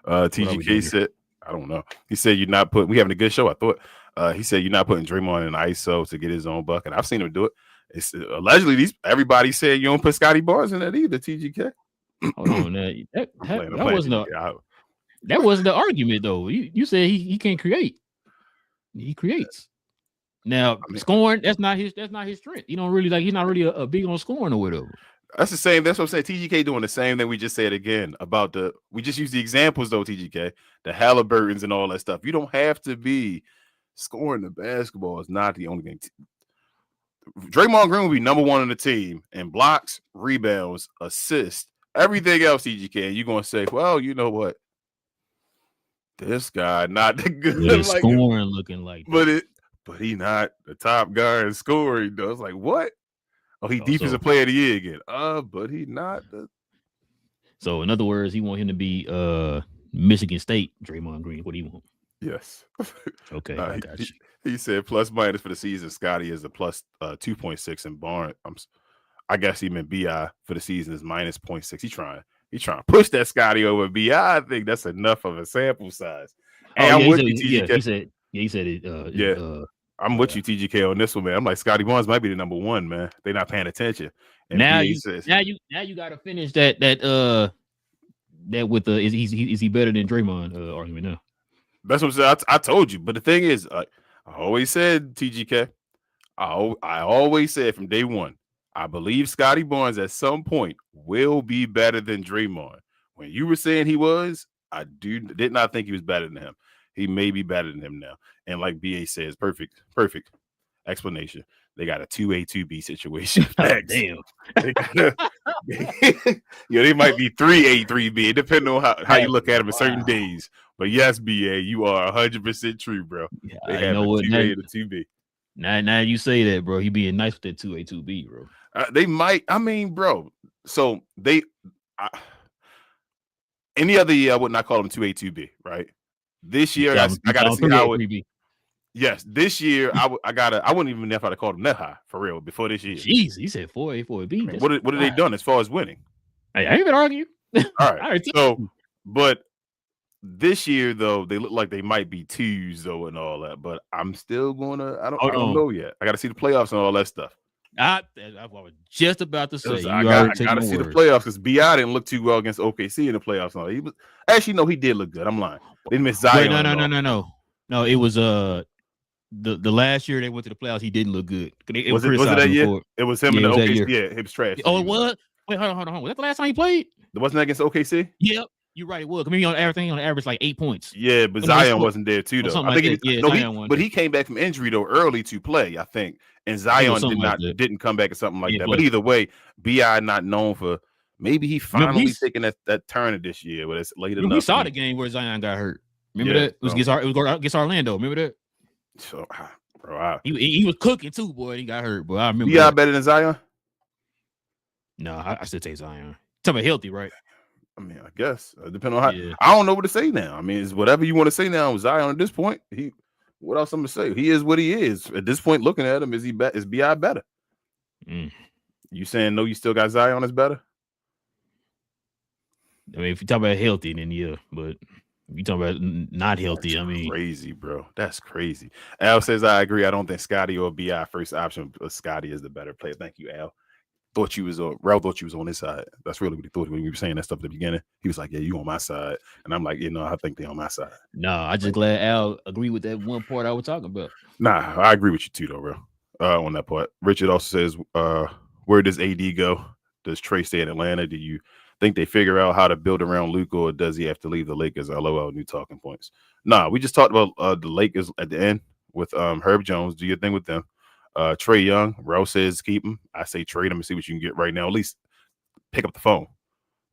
TGK said, I don't know. He said you're not putting, we having a good show, I thought. He said you're not putting Draymond in ISO to get his own bucket. I've seen him do it. It's allegedly everybody said you don't put Scotty Barnes in that either, TGK. Hold on, that wasn't the argument though. You said he can't create. He creates. Now scoring, that's not his strength. You don't really he's not really a big on scoring or whatever. That's the same. That's what I'm saying. TGK doing the same thing we just said again about we just use the examples though, TGK, the Halliburtons and all that stuff. You don't have to be scoring the basketball is not the only thing. Draymond Green will be number one on the team in blocks, rebounds, assists, everything else, TGK. And you're gonna say, well, you know what? This guy not the good like scoring looking like that. But he not the top guy in scoring. Though. It's like, what? Oh, he defensive player of the year again. But he not. So in other words, he want him to be Michigan State Draymond Green. What do you want? Yes. Okay, I got you. He said plus minus for the season. Scotty is a plus 2.6 and Barnes. I guess he meant BI for the season is minus 0.6. He's trying to push that Scotty over BI. I think that's enough of a sample size. And I'm with you, TGK. He said it. I'm with you, TGK, on this one, man. I'm like Scotty Barnes might be the number one, man. They're not paying attention. And now you got to finish that with the is he better than Draymond argument now? That's what I'm saying. I told you, but the thing is, I always said, TGK, I always said from day one, I believe Scotty Barnes at some point will be better than Draymond. When you were saying he was, I did not think he was better than him. He may be better than him now. And like BA says, perfect explanation. They got a 2A, 2B situation. Damn. They might be 3A, 3B, depending on how you look at them in certain days. But yes, BA, you are 100% true, bro. Yeah, they have a 2A and a 2B. Now you say that, bro. He being nice with that 2A, 2B, bro. They might. I mean, bro. So any other year, I would not call them 2A, 2B, right? This year, I got to see how it. Yes, this year I wouldn't even know if I'd call them that high for real before this year. Jeez, he said 4A, 4B. I mean, what have they done as far as winning? Hey, I ain't even argue. All right. But this year though, they look like they might be 2s though and all that. But I'm still gonna. I don't know yet. I got to see the playoffs and all that stuff. I was just about to say. I got to see the playoffs because BI didn't look too well against OKC in the playoffs. No, he did look good. I'm lying. They missed Zion. No. It was the last year they went to the playoffs. He didn't look good. Was it that year? It was him in the OKC. Yeah, it was trash. Oh, it was. Wait, hold on. Was that the last time he played? Wasn't that against OKC? Yep. You're right. It was. I mean, on average like 8 points. Yeah, but Zion wasn't there too, though. I think he came back from injury though early to play. I think, and Zion didn't come back or something like that. But either way, Bi not known for maybe he finally taking that turn this year, but it's late enough. We saw the game where Zion got hurt. Remember that? It was against Orlando. Remember that? So, bro, he was cooking too, boy. He got hurt, boy. I remember. Bi better than Zion? No, I still take Zion. Talking about healthy, right? I mean, I guess depending on how. Yeah. I don't know what to say now. I mean, it's whatever you want to say now with Zion at this point. What else I'm gonna say? He is what he is at this point. Looking at him, is Bi better? You saying no? You still got Zion is better? I mean, if you talk about healthy, then yeah, but You talking about not healthy? That's I mean, crazy, bro. That's crazy. Al says I agree. I don't think Scotty or Bi first option. But Scotty is the better player. Thank you, Al. Thought you was on. Rel thought you was on his side. That's really what he thought when we were saying that stuff at the beginning. He was like, "Yeah, you on my side," and I'm like, "You know, I think they on my side." no, I just glad Al agreed with that one part I was talking about. Nah, I agree with you too, though, bro. On that part. Richard also says, "Where does AD go? Does Trey stay in Atlanta? Do you think they figure out how to build around Luka, or does he have to leave the Lakers?" LOL, new talking points. Nah, we just talked about the Lakers at the end with Herb Jones. Do your thing with them. Trey Young, Rel says keep him. I say trade him and see what you can get right now. At least pick up the phone.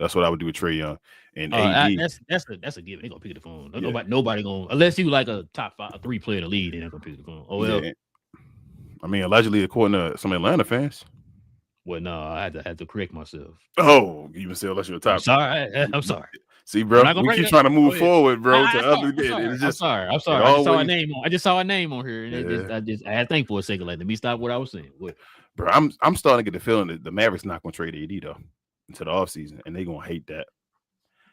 That's what I would do with Trey Young. And AD. That's a given. They gonna pick up the phone. Yeah. Nobody gonna, unless you like a top 3 player in the league, they're not gonna pick up the phone. Oh well. Yeah. I mean, allegedly, according to some Atlanta fans. Well, no, I had to correct myself. Oh, you even say unless you're a top. I'm sorry. See, bro, we keep trying to move forward, bro. I'm sorry. I just saw a name on here, and I had to think for a second. Like, let me stop what I was saying. What? Bro, I'm starting to get the feeling that the Mavericks not going to trade AD though into the offseason, and they're going to hate that.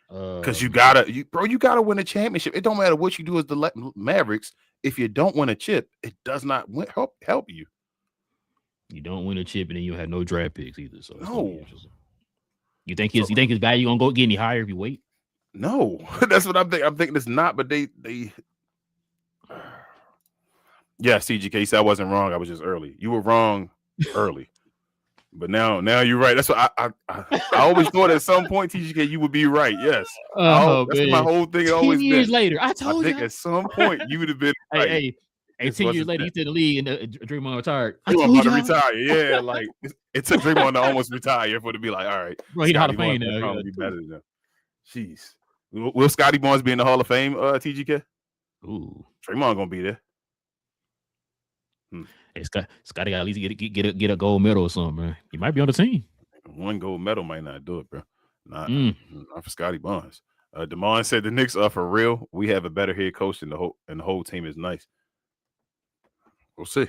Because you gotta win a championship. It don't matter what you do as the Mavericks. If you don't win a chip, it does not help you. You don't win a chip, and then you have no draft picks either. So no. You think his value gonna go get any higher if you wait? No, that's what I'm thinking. I'm thinking it's not, but they. Yeah, CGK, you said I wasn't wrong. I was just early. You were wrong early, but now you're right. That's what I always thought at some point, TGK, you would be right. Yes, that's my whole thing. 10 years later, I think at some point you would have been right. Hey, 10 years later, he's in the league and Draymond retired. Draymond about to retire. Yeah, like it took Draymond to almost retire for it to be like, all right, bro, he's Hall of Fame now. Probably be better than him. Jeez, will Scotty Barnes be in the Hall of Fame? TGK. Ooh, Draymond gonna be there. Hey, Scotty got at least get a gold medal or something, man. He might be on the team. One gold medal might not do it, bro. Not for Scotty Barnes. Damon said the Knicks are for real. We have a better head coach and the whole team is nice. We'll see.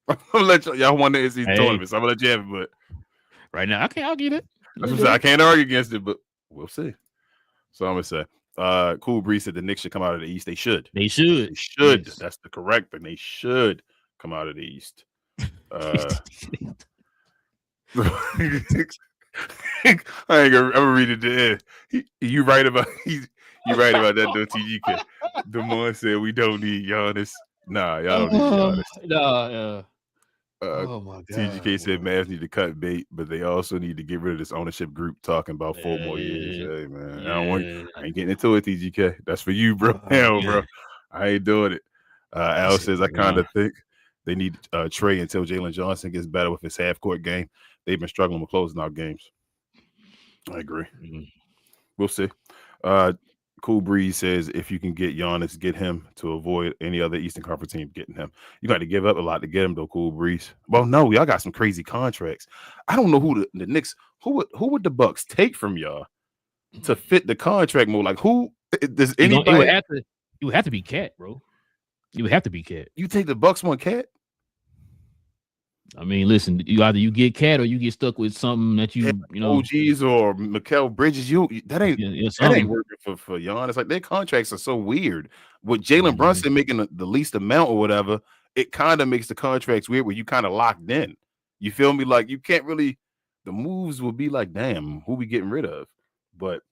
I'm gonna let y'all won the NCAA tournament, so I'm gonna let you have it. But right now, I'll get it. I can't argue against it, but we'll see. So I'm gonna say, Cool Breeze said the Knicks should come out of the East. They should. They should. Yes. That's the correct thing. They should come out of the East. I ain't gonna read it to end. You right about that though, TGK. Damon said we don't need Giannis. Nah, y'all don't need Giannis. Oh my god. TGK said Mavs need to cut bait, but they also need to get rid of this ownership group talking about 4 more years. Hey man, I ain't getting into it, TGK. That's for you, bro. Hell, bro. I ain't doing it. Al says I kind of think they need Trey until Jalen Johnson gets better with his half-court game. They've been struggling with closing out games. I agree. Mm-hmm. We'll see. Cool Breeze says if you can get Giannis, get him to avoid any other Eastern Conference team getting him. You got to give up a lot to get him, though, Cool Breeze. Well, no, y'all got some crazy contracts. I don't know who the Knicks, who would the Bucks take from y'all to fit the contract mode? Like, who does anybody? It would have to be Cat, bro. You would have to be Cat. You take the Bucks one Cat? I mean, listen, you get Cat or you get stuck with something that you know, OGs or Mikal Bridges. That ain't working for Giannis. Like their contracts are so weird. With Jalen Brunson making the least amount or whatever, it kind of makes the contracts weird where you kind of locked in. You feel me? Like you can't really. The moves will be like, damn, who we getting rid of? But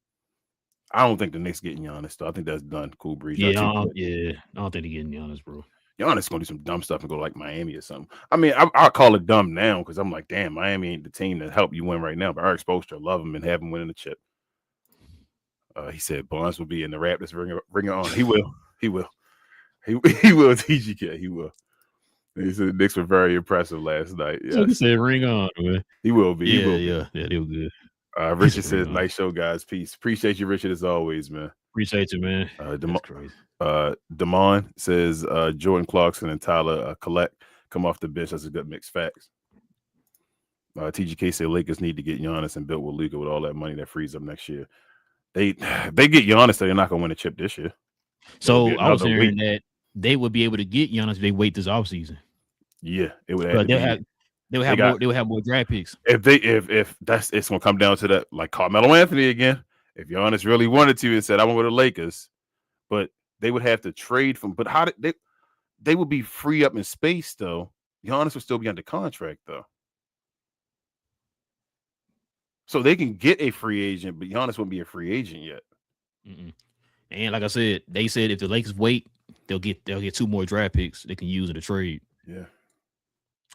I don't think the Knicks getting Giannis. Though. I think that's done. Cool Breeze. I don't think they're getting Giannis, bro. Giannis gonna do some dumb stuff and go like Miami or something. I mean, I'll call it dumb now because I'm like, damn, Miami ain't the team that help you win right now. But Eric Spoelstra love him and have him winning the chip. He said Bonds will be in the Raptors. Bring it on. He will. He will. He will. TGK. He will. He said the Knicks were very impressive last night. Yeah, he said ring on, man. He will be. Yeah, they were good. Richard says, nice show, guys. Peace. Appreciate you, Richard, as always, man. Appreciate you, man. That's crazy. Damon says Jordan Clarkson and Tyler Collette come off the bench. That's a good mix. Facts. TGK said Lakers need to get Giannis and build with Luka with all that money that frees up next year. They get Giannis, they're not gonna win a chip this year. So I was hearing that they would be able to get Giannis if they wait this offseason. Yeah, it would. They would have more draft picks. If it's gonna come down to that, like Carmelo Anthony again. If Giannis really wanted to and said I want to the Lakers, but they would have to trade from. But how did they would be free up in space though? Giannis would still be under contract though, so they can get a free agent, but Giannis won't be a free agent yet. Mm-mm. And like I said, they said if the Lakers wait, they'll get 2 more draft picks they can use in the trade. Yeah.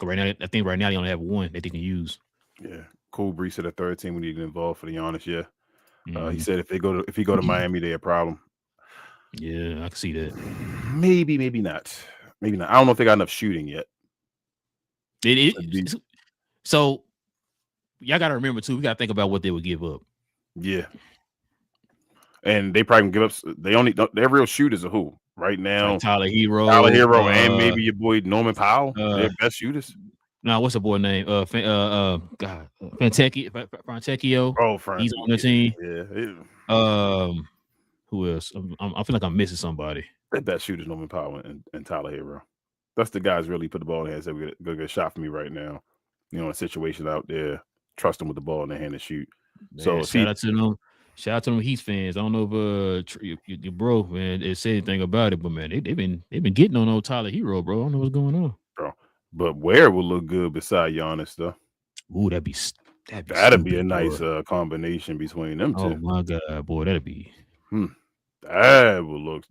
Right now, I think right now they only have 1 that they can use. Yeah. Cool Breeze said the third team we need to involve for the Giannis. Yeah. Mm-hmm. He said if he go to Miami, they're a problem. Yeah, I can see that. Maybe not. Maybe not. I don't know if they got enough shooting yet. So y'all got to remember too. We got to think about what they would give up. Yeah. And they probably can give up. Their real shooters are who right now? Like Tyler Hero, and maybe your boy Norman Powell. Their best shooters. No, what's the boy name? Fantecchio. Oh, he's on the team. Yeah. Who else? I feel like I'm missing somebody. Their best shooters, Norman Powell and Tyler Hero. That's the guys really put the ball in their hands. Said, "Go get a shot for me right now." You know, a situation out there, trust them with the ball in their hand and shoot. Man, so shout out to them. Shout out to them Heat fans. I don't know if your bro man they said anything about it, but man, they've been getting on old Tyler Hero, bro. I don't know what's going on, bro. But where will look good beside Giannis though? Ooh, that'd be a nice combination between them two. Oh my god, boy, that'd be. That will look.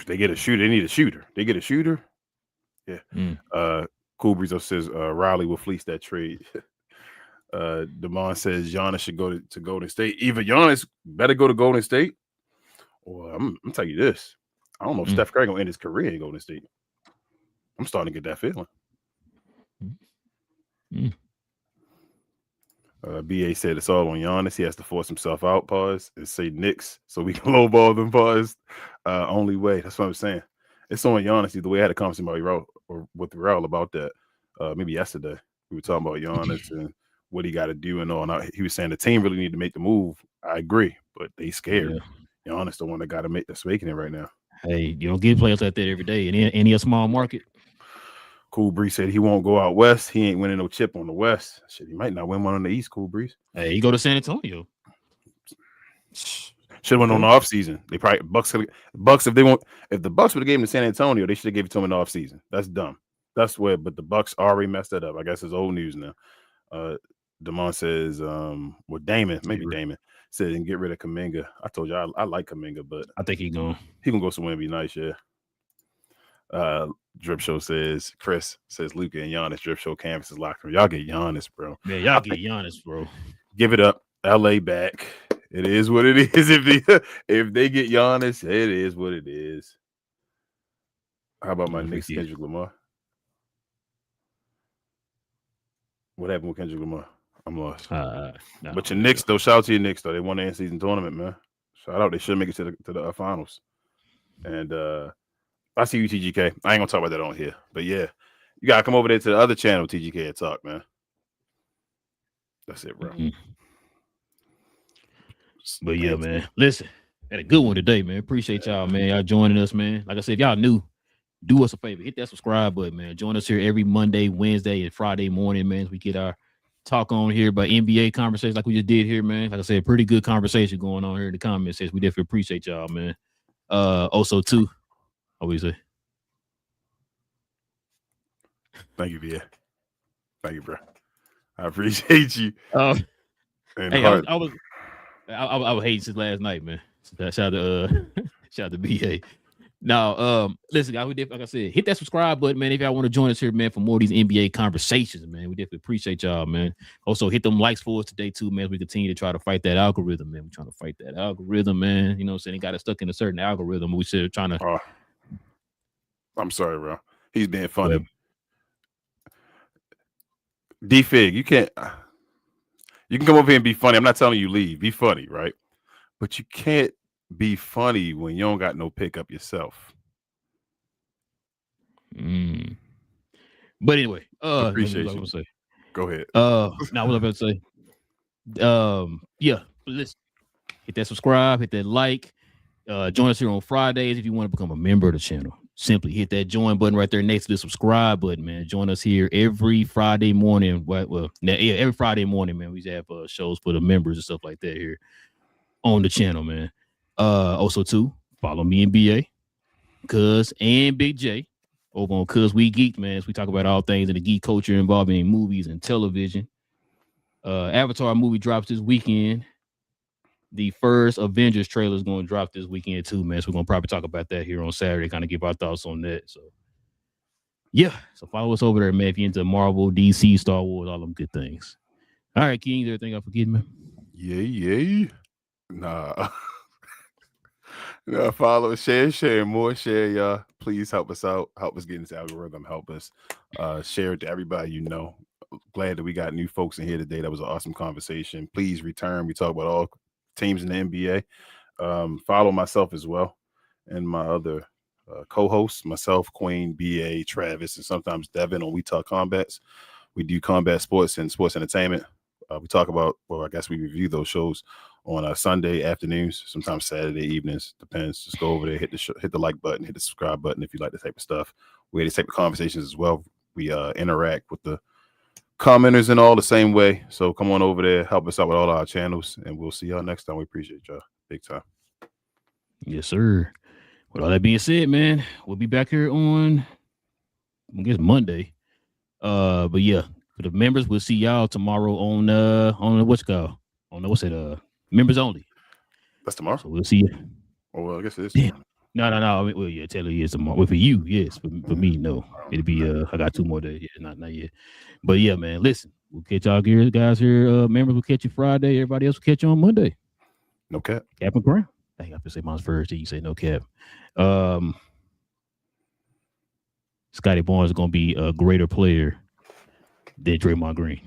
They get a shooter. They need a shooter. They get a shooter. Yeah. Cool Breeze says Riley will fleece that trade. Damon says Giannis should go to Golden State. Either Giannis better go to Golden State, or I'm tell you this. I don't know if Steph Curry gonna end his career in Golden State. I'm starting to get that feeling. BA said it's all on Giannis. He has to force himself out, pause, and say Knicks so we can lowball them, pause. Only way. That's what I'm saying. It's on Giannis. Either way, I had a conversation with Relle about that maybe yesterday. We were talking about Giannis and what he got to do and all. And he was saying the team really need to make the move. I agree, but they scared. Yeah. Giannis the one that got to make that's making it right now. Hey, you don't get players like that every day in any small market. Cool Breeze said he won't go out west. He ain't winning no chip on the west. Shit, he might not win one on the east. Cool Breeze. Hey, he go to San Antonio. Should have went on the off season. They probably Bucks if the Bucks would have gave him to San Antonio, they should have gave it to him in the off season. That's dumb. That's where, but the Bucks already messed that up. I guess it's old news now. Damon says, Damon said, and get rid of Kuminga. I told you I like Kuminga, but I think he gonna go somewhere and be nice, yeah. Drip Show says, Chris says Luka and Giannis, Drip Show campus is locked room. Y'all get Giannis, bro. Yeah, y'all get Giannis, bro. Give it up. LA back. It is what it is. If they get Giannis, it is what it is. How about my Knicks, Kendrick Lamar? What happened with Kendrick Lamar? I'm lost. But your Knicks, though, shout out to your Knicks, though. They won the in-season tournament, man. Shout out. They should make it to the finals. And I see you, TGK. I ain't gonna talk about that on here, but yeah, you gotta come over there to the other channel, TGK, and talk, man. That's it, bro. But yeah, man. Listen, had a good one today, man. Appreciate y'all, man. Y'all joining us, man. Like I said, if y'all new, do us a favor, hit that subscribe button, man. Join us here every Monday, Wednesday, and Friday morning, man. As we get our talk on here about NBA conversations like we just did here, man. Like I said, pretty good conversation going on here in the comments. Says we definitely appreciate y'all, man. Also, too. What do you say? Thank you, VA. Thank you, bro. I appreciate you. Hey, I was hating since last night, man. Shout out to BA. Now, listen, guys, like I said, hit that subscribe button, man. If y'all want to join us here, man, for more of these NBA conversations, man, we definitely appreciate y'all, man. Also, hit them likes for us today, too, man, as we continue to try to fight that algorithm, man. We're trying to fight that algorithm, man. You know what I'm saying? It got us stuck in a certain algorithm. We said trying to. I'm sorry, bro. He's being funny. D-Fig, you can come over here and be funny. I'm not telling you leave. Be funny, right? But you can't be funny when you don't got no pickup yourself. But anyway, appreciate you. Say. Go ahead. Now what I'm about to say. Yeah, listen, hit that subscribe, hit that like. Join us here on Fridays if you want to become a member of the channel. Simply hit that join button right there next to the subscribe button, man. Join us here every Friday morning. Every Friday morning, man. We have shows for the members and stuff like that here on the channel, man. Also too, follow me in BA, Cuz and Big J over on Cuz We Geek, man. As we talk about all things in the geek culture involving movies and television. Avatar movie drops this weekend. The first Avengers trailer is going to drop this weekend too, man. So we're going to probably talk about that here on Saturday, kind of give our thoughts on that. So yeah, so follow us over there, man. If you're into Marvel, DC, Star Wars, all them good things. All right, King, everything I forget, man? Yeah. Nah. Follow, share, more share, y'all. Please help us out. Help us get in this algorithm. Help us share it to everybody you know. Glad that we got new folks in here today. That was an awesome conversation. Please return. We talk about all teams in the NBA. Follow myself as well and my other co-hosts, myself, Queen, BA, Travis, and sometimes Devin on We Talk Combats. We do combat sports and sports entertainment. We talk about, well, I guess we review those shows on Sunday afternoons, sometimes Saturday evenings. Depends. Just go over there, hit the like button, hit the subscribe button if you like the type of stuff. We have the type of conversations as well. We interact with the commenters and all the same way. So come on over there, help us out with all our channels, and we'll see y'all next time. We appreciate y'all big time. Yes, sir. With all that being said, man, we'll be back here on, I guess, Monday. But yeah, for the members, we'll see y'all tomorrow on what's it called? On what's it? Members only. That's tomorrow. So we'll see you. Oh, well, I guess it is. Damn. No. I mean, well, yeah, Taylor is tomorrow. Well, for you, yes. For me, no. It'll be I got 2 more days. Yeah, not yet. But yeah, man, listen, we'll catch y'all guys here. Members will catch you Friday. Everybody else will catch you on Monday. No cap. Cap and crown. I think I have to say mine's first. You say no cap. Scotty Barnes is gonna be a greater player than Draymond Green.